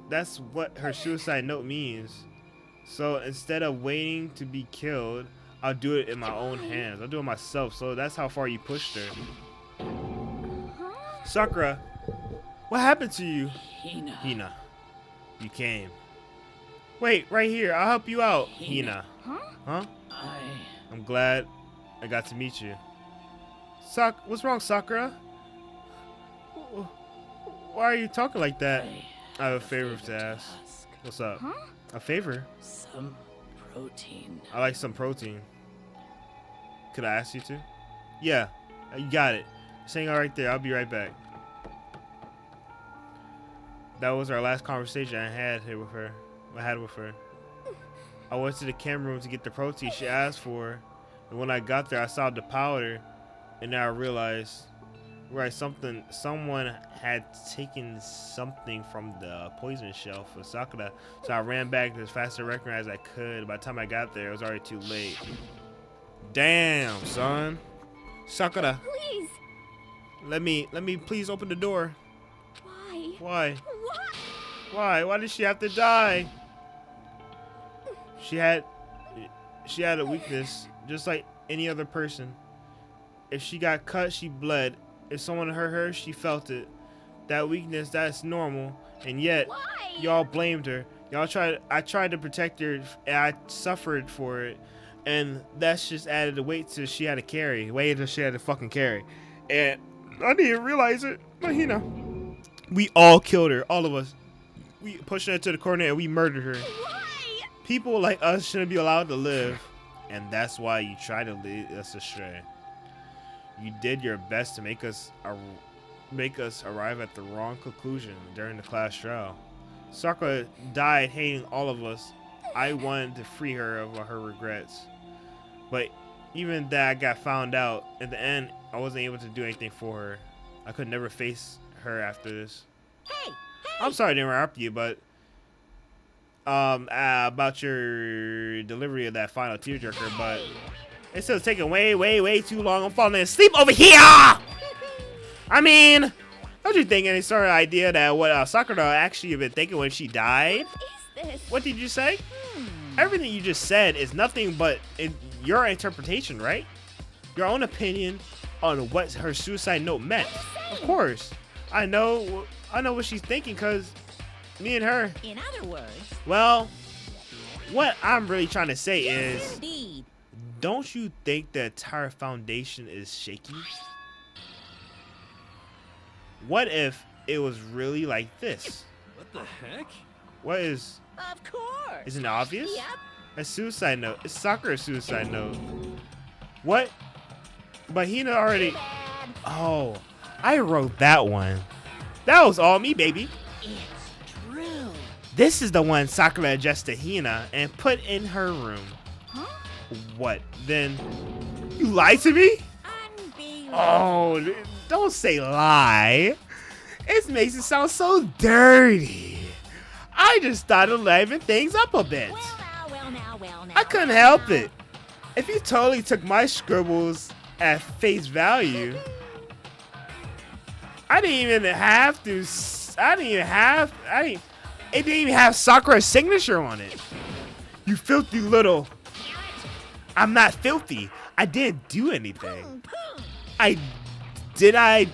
That's what her suicide note means. So instead of waiting to be killed, I'll do it in my own hands. I'll do it myself. So that's how far you pushed her. Sakura, what happened to you? Hina, you came. Wait, right here. I'll help you out. Hina. Huh? I'm glad I got to meet you. What's wrong, Sakura? Why are you talking like that? I have a favor to ask. What's up? A favor? Some protein. I like some protein. Could I ask you to? Yeah, you got it. Just hang out right there. I'll be right back. That was our last conversation I had with her. I went to the camera room to get the protein she asked for, and when I got there, I saw the powder, and now I realized, right, someone had taken something from the poison shelf for Sakura. So I ran back as fast as I recognized I could. By the time I got there, it was already too late. Damn, son. Sakura. Please. Let me please open the door. Why? Why? What? Why? Why did she have to die? She had a weakness, just like any other person. If she got cut, she bled. If someone hurt her, she felt it. That weakness, that's normal. And yet, y'all blamed her. I tried to protect her, and I suffered for it. And that's just added the weight to she had to carry. Weight that she had to fucking carry. And I didn't even realize it. But you know, we all killed her, all of us. We pushed her to the corner and we murdered her. Why? People like us shouldn't be allowed to live. And that's why you try to lead us astray. You did your best to make us arrive at the wrong conclusion during the class trial. Sakura died hating all of us. I wanted to free her of her regrets. But even that I got found out, in the end, I wasn't able to do anything for her. I could never face her after this. Hey! I'm sorry to interrupt you, but about your delivery of that final tearjerker, but it's still taking way too long. I'm falling asleep over here. I mean, don't you think any sort of idea that what Sakura actually been thinking when she died? What is this? What did you say? Everything you just said is nothing but your interpretation, right? Your own opinion on what her suicide note meant. Of course, I know what she's thinking, because me and her. In other words, Well, what I'm really trying to say yes, is, indeed. don't you think the entire foundation is shaky? What if it was really like this? What the heck? What is? Of course. Isn't it obvious? Yep. A suicide note. It's Sakura's suicide note. What? But Hina already. Oh, I wrote that one. That was all me, baby. It's true. This is the one Sakura addressed to Hina and put in her room. Huh? What? Then you lied to me? Unbelievable. Oh, don't say lie. It makes it sound so dirty. I just started liven things up a bit. Well now. I couldn't help it. If you totally took my scribbles at face value, it didn't even have Sakura's signature on it. You filthy little. I'm not filthy. I didn't do anything. Did I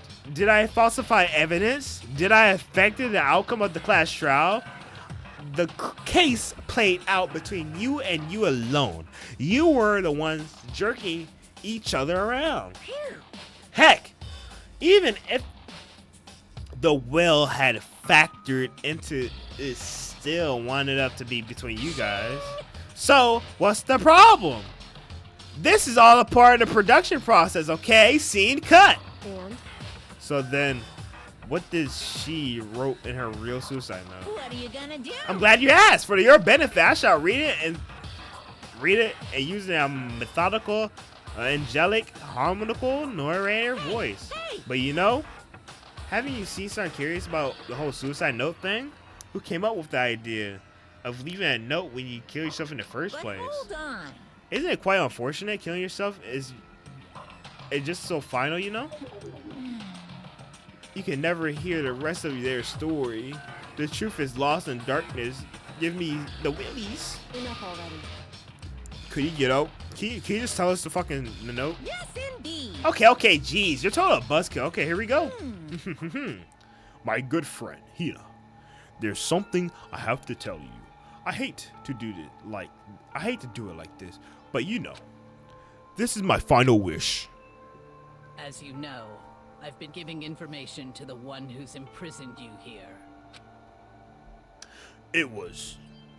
falsify evidence? Did I affect the outcome of the class trial? The case played out between you and you alone. You were the ones jerking each other around. Heck, even if the will had factored into it, still wanted up to be between you guys. So what's the problem? This is all a part of the production process, okay? Scene cut. And So then, what did she wrote in her real suicide note? What are you gonna do? I'm glad you asked. For your benefit, I shall read it and using a methodical, angelic, harmonical narrator voice. Hey! But you know, haven't you seen something curious about the whole suicide note thing? Who came up with the idea of leaving a note when you kill yourself in the first But place? hold on. Isn't it quite unfortunate killing yourself is just so final, you know? You can never hear the rest of their story. The truth is lost in darkness. Give me the willies. enough already. Could you get up? Can you just tell us the fucking the note? Yes, indeed. Okay, geez, you're total buzzkill. Okay, here we go. My good friend, Hina, there's something I have to tell you. I hate to do it like this, but you know, this is my final wish. As you know, I've been giving information to the one who's imprisoned you here. It was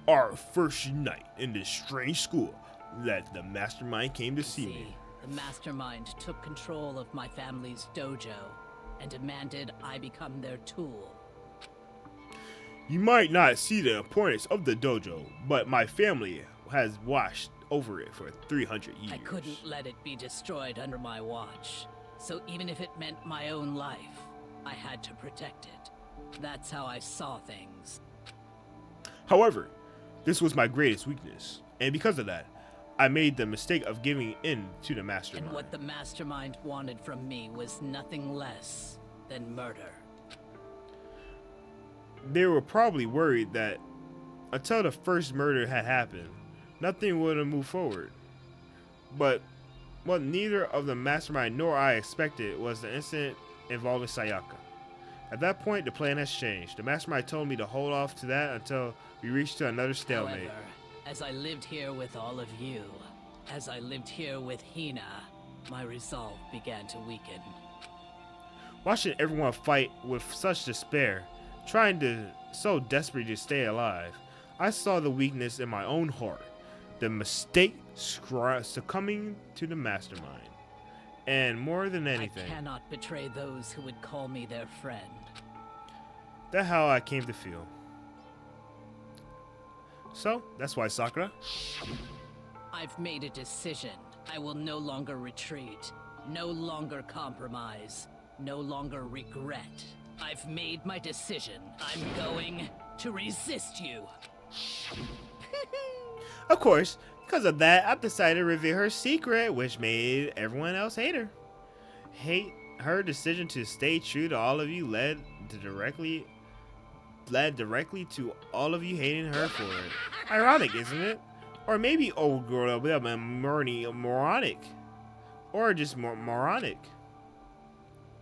our first night in this strange school that the mastermind came to see me. The mastermind took control of my family's dojo and demanded I become their tool. You might not see the importance of the dojo, but my family has watched over it for 300 years. I couldn't let it be destroyed under my watch, so even if it meant my own life, I had to protect it. That's how I saw things. However, this was my greatest weakness, and because of that, I made the mistake of giving in to the mastermind. And what the mastermind wanted from me was nothing less than murder. They were probably worried that until the first murder had happened, nothing would have moved forward. But what neither of the mastermind nor I expected was the incident involving Sayaka. At that point, the plan has changed. The mastermind told me to hold off to that until we reached to another stalemate. However, as I lived here with all of you, as I lived here with Hina, my resolve began to weaken. Watching everyone fight with such despair, trying to so desperately to stay alive, I saw the weakness in my own heart, the mistake succumbing to the mastermind. And more than anything, I cannot betray those who would call me their friend. That's how I came to feel. So, that's why, Sakura. I've made a decision. I will no longer retreat, no longer compromise, no longer regret. I've made my decision. I'm going to resist you. Of course, because of that, I've decided to reveal her secret, which made everyone else hate her. Her decision to stay true to all of you led directly to all of you hating her for it. Ironic, isn't it? Or maybe old girl moronic. Or just moronic.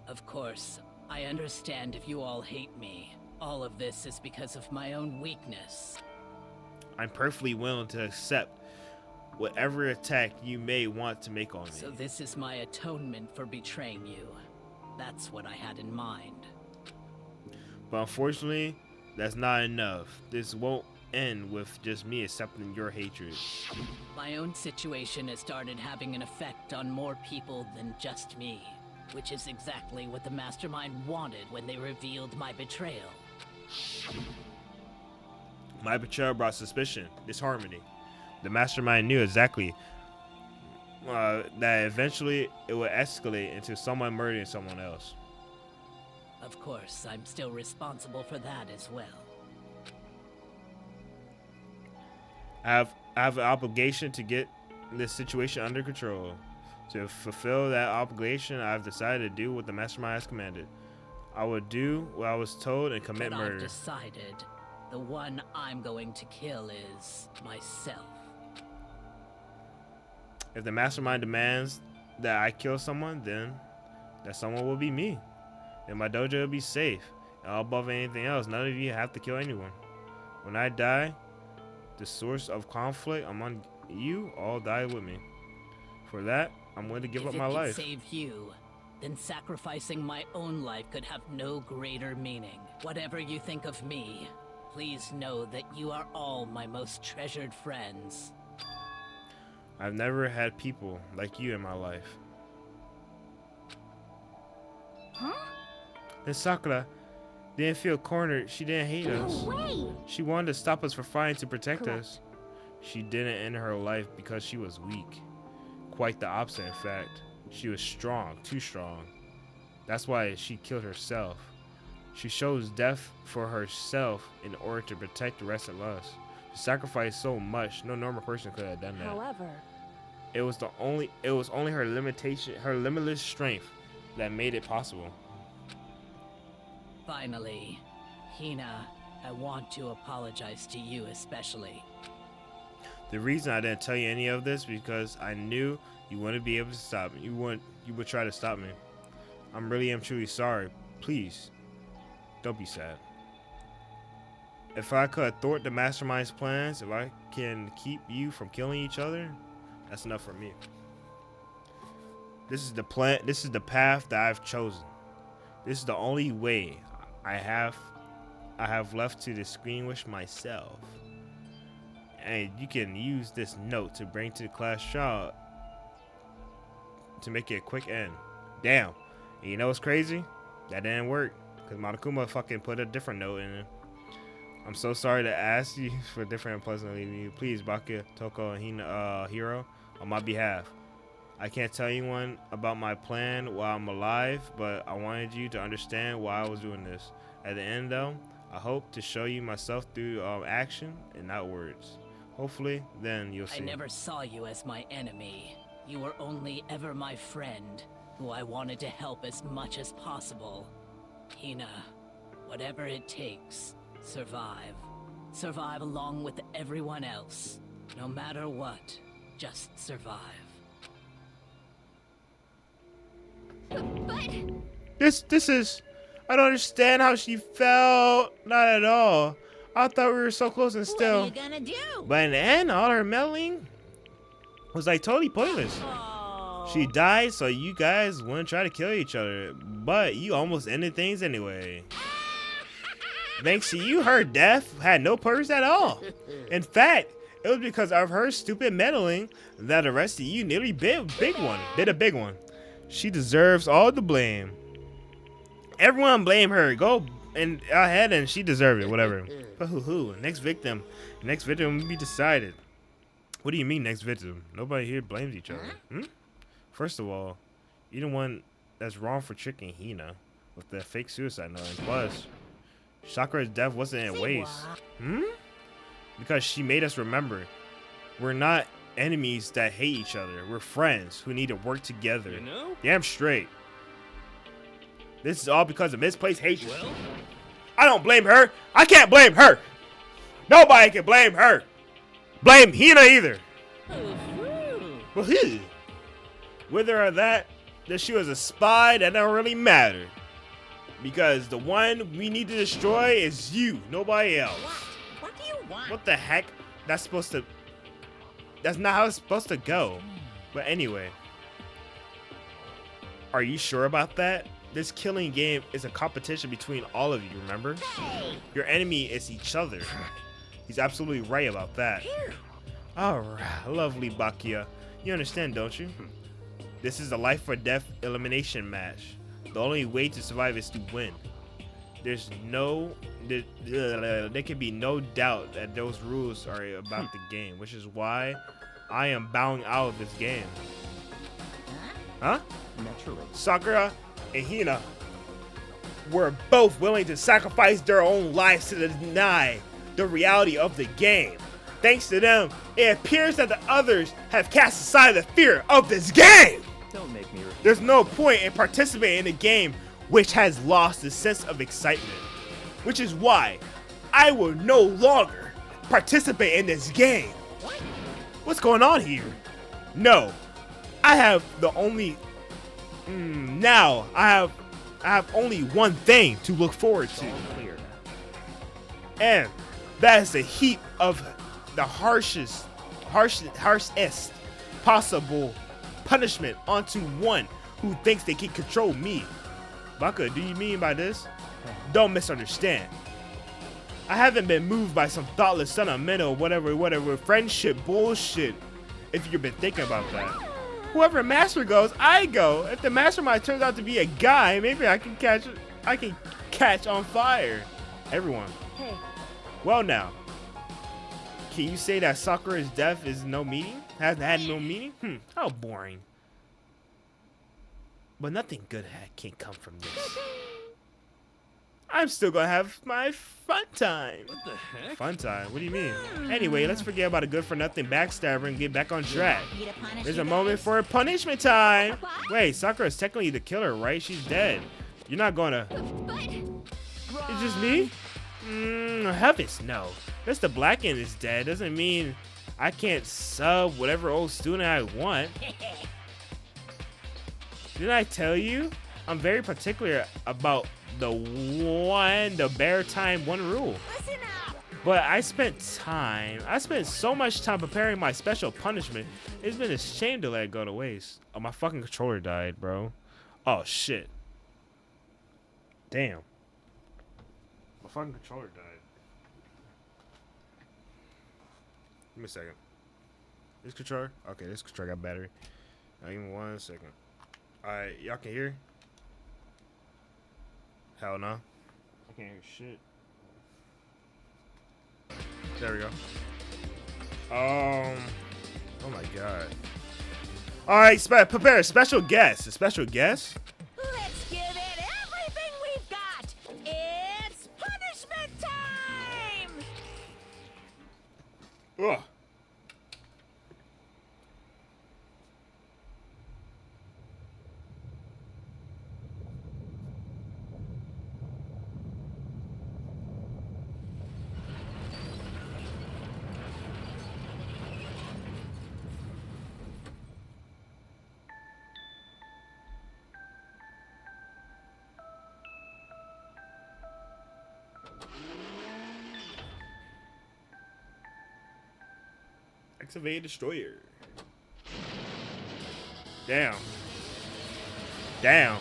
Of course, I understand if you all hate me. All of this is because of my own weakness. I'm perfectly willing to accept whatever attack you may want to make on me. So this is my atonement for betraying you. That's what I had in mind. But unfortunately, that's not enough. This won't end with just me accepting your hatred. My own situation has started having an effect on more people than just me, which is exactly what the mastermind wanted when they revealed my betrayal. My betrayal brought suspicion, disharmony. The mastermind knew exactly that eventually it would escalate into someone murdering someone else. Of course, I'm still responsible for that as well. I have an obligation to get this situation under control. To fulfill that obligation, I've decided to do what the mastermind has commanded. I would do what I was told and commit But murder. I've decided the one I'm going to kill is myself. If the mastermind demands that I kill someone, then that someone will be me. And my dojo will be safe. And above anything else, none of you have to kill anyone. When I die, the source of conflict among you all die with me. For that, I'm going to give up my life. If it could save you, then sacrificing my own life could have no greater meaning. Whatever you think of me, please know that you are all my most treasured friends. I've never had people like you in my life. Huh? And Sakura didn't feel cornered. She didn't hate us. No way! She wanted to stop us from fighting to protect Correct. us. She didn't end her life because she was weak. Quite the opposite, in fact. She was strong, too strong. That's why she killed herself. She chose death for herself in order to protect the rest of us. She sacrificed so much, no normal person could have done that. However, It was only her limitless strength that made it possible. Finally, Hina, I want to apologize to you especially. The reason I didn't tell you any of this because I knew you wouldn't be able to stop me. You would try to stop me. I'm truly sorry. Please, don't be sad. If I could thwart the mastermind's plans, if I can keep you from killing each other, that's enough for me. This is the plan. This is the path that I've chosen. This is the only way I have left to distinguish myself. And you can use this note to bring to the class trial to make it a quick end. Damn. And you know what's crazy? That didn't work because Monokuma fucking put a different note in it. I'm so sorry to ask you for different unpleasantly. Please, Bakuya, Toko, and Hiro, on my behalf. I can't tell anyone about my plan while I'm alive, but I wanted you to understand why I was doing this. At the end, though, I hope to show you myself through action and not words. Hopefully, then you'll see. I never saw you as my enemy. You were only ever my friend, who I wanted to help as much as possible. Hina, whatever it takes, survive. Survive along with everyone else. No matter what, just survive. But This is, I don't understand how she felt. Not at all. I thought we were so close and still. What are you gonna do? But in the end, all her meddling was like totally pointless. Oh. She died so you guys wouldn't try to kill each other, but you almost ended things anyway. Thanks to you, her death had no purpose at all. In fact, it was because of her stupid meddling that the rest of you nearly bit a big one. She deserves all the blame. Everyone blame her. Go and ahead, and she deserved it. Whatever. But who? Next victim will be decided. What do you mean next victim? Nobody here blames each other. First of all, you're the one that's wrong for tricking Hina with the fake suicide note. And plus, Sakura's death wasn't in waste. Because she made us remember, we're not enemies that hate each other. We're friends who need to work together. You know? Damn straight. This is all because of misplaced hatred. Well, I don't blame her. I can't blame her. Nobody can blame her. Blame Hina either. Well, whether or that she was a spy, that don't really matter. Because the one we need to destroy is you, nobody else. What do you want? What the heck? That's not how it's supposed to go. But anyway, are you sure about that? This killing game is a competition between all of you, remember? Hey! Your enemy is each other. He's absolutely right about that. Alright, lovely Bakuya. You understand, don't you? This is a life or death elimination match. The only way to survive is to win. There can be no doubt that those rules are about the game, which is why I am bowing out of this game. Huh? Naturally. Sakura and Hina were both willing to sacrifice their own lives to deny the reality of the game. Thanks to them, it appears that the others have cast aside the fear of this game. Don't make me repeat. There's no point in participating in a game which has lost the sense of excitement. Which is why I will no longer participate in this game. What's going on here? No, I have the only. Now I have only one thing to look forward to, Clear. and that is the heap of the harshest possible punishment onto one who thinks they can control me. Baka, do you mean by this? Don't misunderstand. I haven't been moved by some thoughtless sentimental whatever friendship bullshit. If you've been thinking about that. Whoever master goes, I go. If the mastermind turns out to be a guy, maybe I can catch on fire. Everyone. Hey, Well now, can you say that Sakura's death is no meaning? Has had no meaning? How boring. But nothing good can come from this. I'm still gonna have my fun time. what the heck? Fun time? What do you mean? Anyway, let's forget about a good-for-nothing backstabber and get back on track. You to punish There's you a moment guys? for punishment time. Wait, Sakura's technically the killer, right? She's dead. You're not gonna... It's just me? Heavens, no. Just the Blacken is dead doesn't mean I can't sub whatever old student I want. Didn't I tell you? I'm very particular about the bare time one rule. Listen up. But I spent so much time preparing my special punishment. It's been a shame to let it go to waste. Oh, my fucking controller died, bro. Oh, shit. Damn. My fucking controller died. Give me a second. This controller? Okay, this controller got battery. Now, give me 1 second. Alright, y'all can hear? Hell no. I can't hear shit. There we go. Oh my god. Alright, prepare a special guest. A special guest? Let's give it everything we've got. It's punishment time. Ugh. Activate destroyer. Damn. Damn.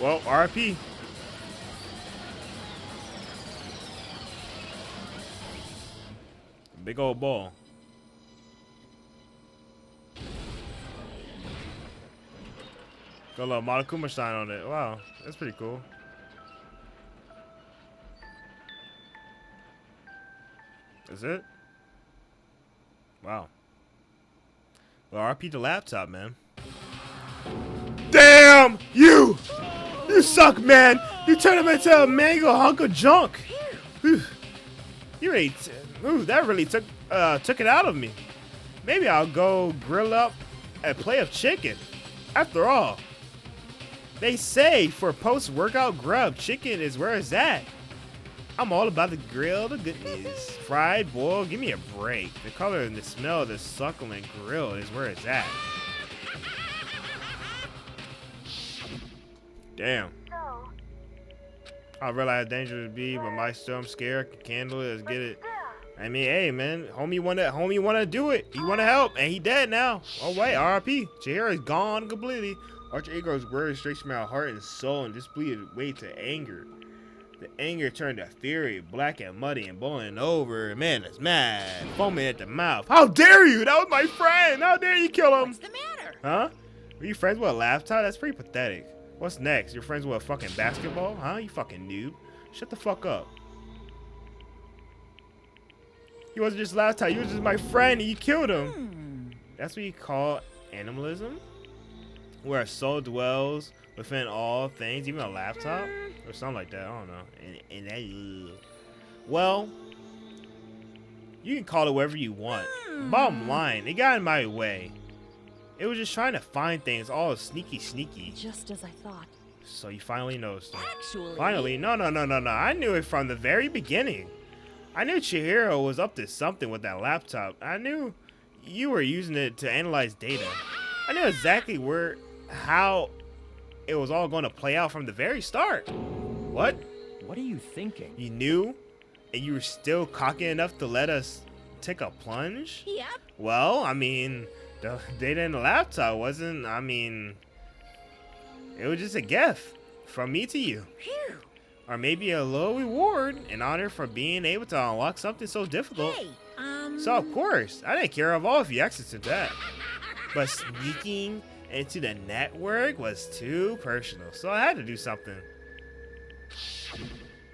Well, RP. Big old ball. Got a little Monokuma sign on it. Wow, that's pretty cool. Is it? Wow. Well, RP the laptop, man. Damn! You suck, man! You turned him into a mango hunk of junk! Whew. You really... Ooh, that really took it out of me. Maybe I'll go grill up a plate of chicken. After all, they say for post-workout grub, chicken is where it's at. I'm all about the grill, the goodness. Fried, boiled, give me a break. The color and the smell of the succulent grill is where it's at. Damn. I realize how dangerous it be, but my still I'm scared. Can handle it. Let's get it. I mean, hey man, homie wanna do it. He wanna help, and he dead now. Oh wait, RIP. Chihiro is gone completely. Archer Ego's words straight from my heart and soul and displeased way to anger. The anger turned to fury, black and muddy and boiling over. Man is mad, foaming at the mouth. How dare you? That was my friend. How dare you kill him? What's the matter? Huh? Were you friends with a laptop? That's pretty pathetic. What's next? You're friends with a fucking basketball? Huh? You fucking noob. Shut the fuck up. He wasn't just laptop. He was just my friend and you killed him. That's what you call animalism? Where a soul dwells within all things, even a laptop? Or something like that. I don't know. Well, you can call it whatever you want. Bottom line, it got in my way. It was just trying to find things all sneaky. Just as I thought. So you finally noticed it. Actually... Finally? No. I knew it from the very beginning. I knew Chihiro was up to something with that laptop. I knew you were using it to analyze data. I knew exactly how it was all going to play out from the very start. What? What are you thinking? You knew, and you were still cocky enough to let us take a plunge? Yep. Well, I mean, the data in the laptop wasn't, I mean, it was just a gift from me to you. Phew. Or maybe a little reward in honor for being able to unlock something so difficult. Hey, So, of course, I didn't care at all if you exited that. But sneaking into the network was too personal, so I had to do something.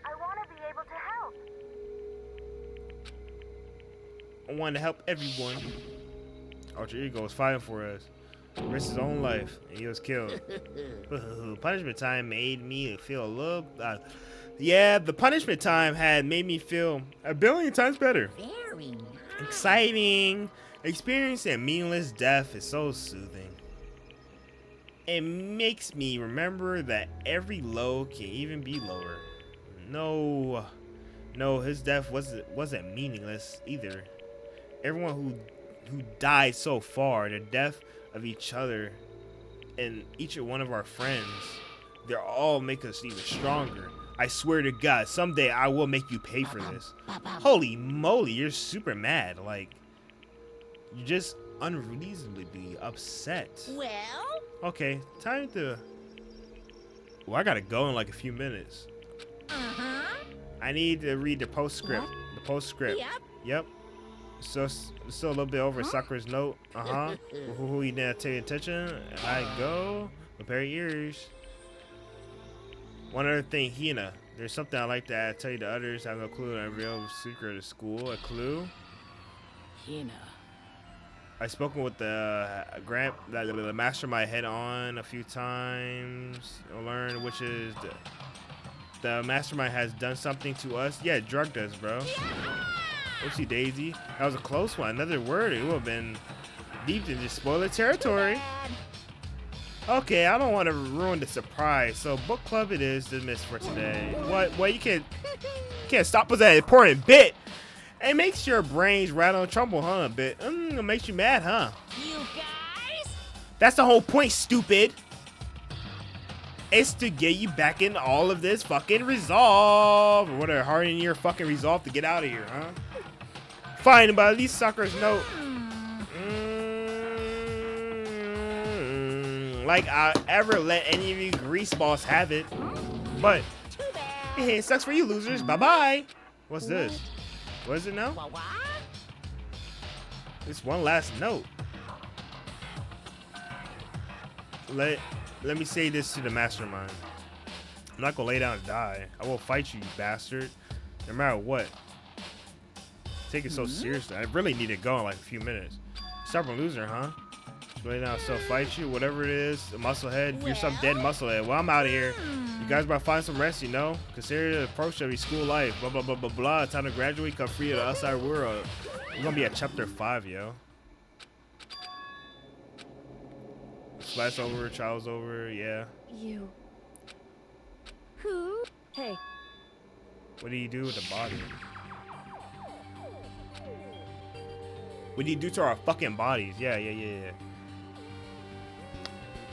I want to be able to help. I wanted to help everyone. Alter Ego was fighting for us. Risked his own life, and he was killed. Punishment time made me feel a little... yeah, the punishment time had made me feel a billion times better. very nice. Exciting. Experiencing meaningless death is so soothing. It makes me remember that every low can even be lower. No No, his death wasn't meaningless either. Everyone who died so far, the death of each other and each one of our friends, they're all make us even stronger. I swear to God, someday I will make you pay for this. Holy moly, you're super mad. Like, you're just unreasonably upset. Well? Okay, time to... Well, I gotta go in like a few minutes. I need to read the postscript. The postscript. Yep. So still a little bit over Sakura's note. Who you didn't pay attention? I go. Prepare your ears. One other thing, Hina. There's something I like to add. Tell you to others. I have no clue. I reveal the secret of school. A clue. Hina. I've spoken with the the mastermind head on a few times. You'll learn which is the mastermind has done something to us. Yeah, drugged us, bro. Oopsie daisy. That was a close one. Another word, it would have been deep into spoiler territory. Okay, I don't want to ruin the surprise. So book club it is dismissed for today. What? You can't stop us at an important bit. It makes your brains rattle and tremble, huh? A bit. It makes you mad, huh? You guys? That's the whole point, stupid. It's to get you back in all of this fucking resolve. Or whatever, hardening your fucking resolve to get out of here, huh? Fine, but at least Sakura's note. Like I ever let any of you grease balls have it. But it sucks for you losers. Bye-bye. What's this? What is it now? It's one last note. Let me say this to the mastermind. I'm not gonna lay down and die. I will fight you, you bastard. No matter what. Take it so seriously. I really need to go in like a few minutes. Stubborn loser, huh? Just lay down, so fight you, whatever it is. A musclehead. You're some dead musclehead. Well, I'm out of here. You guys better find some rest, you know? Consider the approach of your school life. Blah, blah, blah, blah, blah. Time to graduate, come free to the outside world. We're gonna be at chapter 5, yo. Splash over, trials over, yeah. You. Who? Hey. What do you do with the body? What do you do to our fucking bodies? Yeah.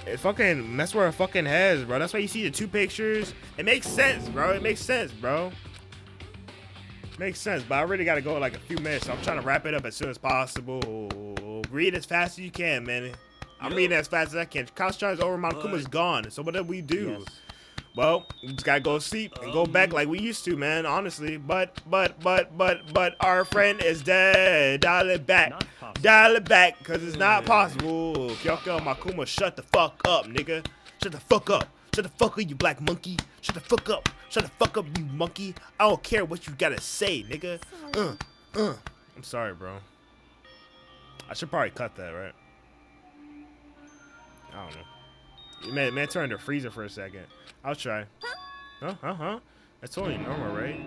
It fucking mess with our fucking heads, bro. That's why you see the two pictures. It makes sense, bro. It makes sense, bro. Makes sense, but I really gotta go in like a few minutes, so I'm trying to wrap it up as soon as possible. Read as fast as you can, man. I'm reading as fast as I can. Concentration's over, Monokuma's gone. So what do we do? Yes. Well, we just gotta go to sleep and go back like we used to, man, honestly. But our friend is dead. Dial it back. Dial it back, because it's not possible. Kyoko Makuma, shut the fuck up, nigga. Shut the fuck up. Shut the fuck up, you black monkey. Shut the fuck up. Shut the fuck up, you monkey. I don't care what you gotta say, nigga. I'm sorry, bro. I should probably cut that, right? I don't know. Man turned to freezer for a second. I'll try. That's totally normal, right?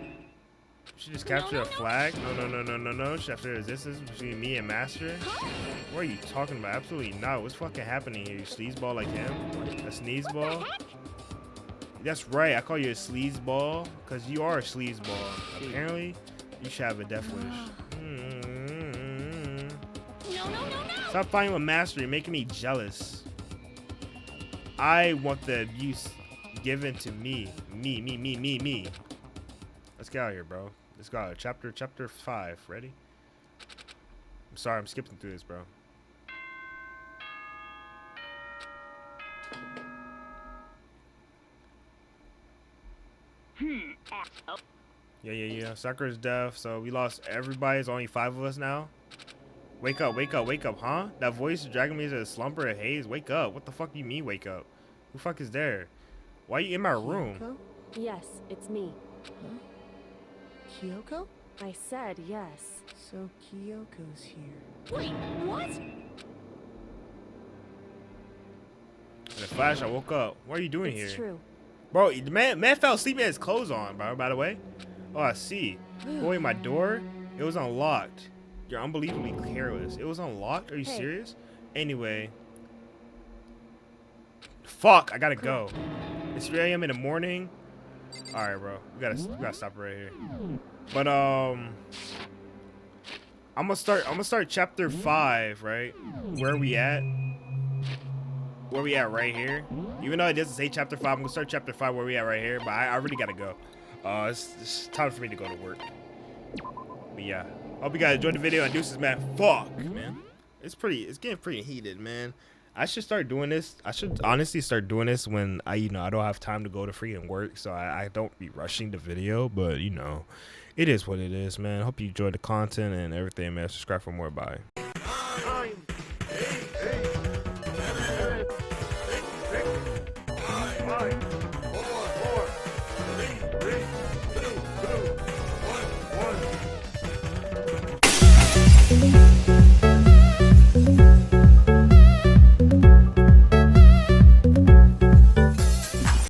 She just captured a flag. No. She captured resistance between me and Master. What are you talking about? Absolutely not. What's fucking happening here? You sleazeball like him? A sneezeball? That's right. I call you a sleazeball because you are a sleazeball. Apparently, you should have a death wish. Stop fighting with Master. You're making me jealous. I want the abuse given to me. Me. Let's get out of here, bro. Let's go out. Chapter 5. Ready? I'm sorry, I'm skipping through this, bro. Yeah. Sakura's deaf, so we lost everybody. There's only 5 of us now. Wake up, huh? That voice dragging me to a slumber and haze. Wake up. What the fuck do you mean, wake up? Who the fuck is there? Why are you in my room? Kyoko? Yes, it's me. Huh? Kyoko? I said yes. So Kyoko's here. Wait, what? In a flash, I woke up. What are you doing here? It's true. Bro, the man fell asleep with his clothes on, bro, by the way. Oh, I see. Boy, my door, it was unlocked. You're unbelievably careless. It was unlocked? Are you serious? Anyway. Fuck, I gotta go. It's 3 a.m. in the morning. All right, bro. We gotta stop right here. But I'm gonna start chapter 5, right? Where we at? Where we at right here? Even though it doesn't say chapter 5, I'm gonna start chapter 5 where we at right here. But I really gotta go. It's time for me to go to work. But yeah, hope you guys enjoyed the video. And deuces, man. Fuck, man. It's getting pretty heated, man. I should start doing this. I should honestly start doing this when I don't have time to go to freaking work, so I don't be rushing the video. But it is what it is, man. Hope you enjoyed the content and everything, man. Subscribe for more. Bye. Thank you.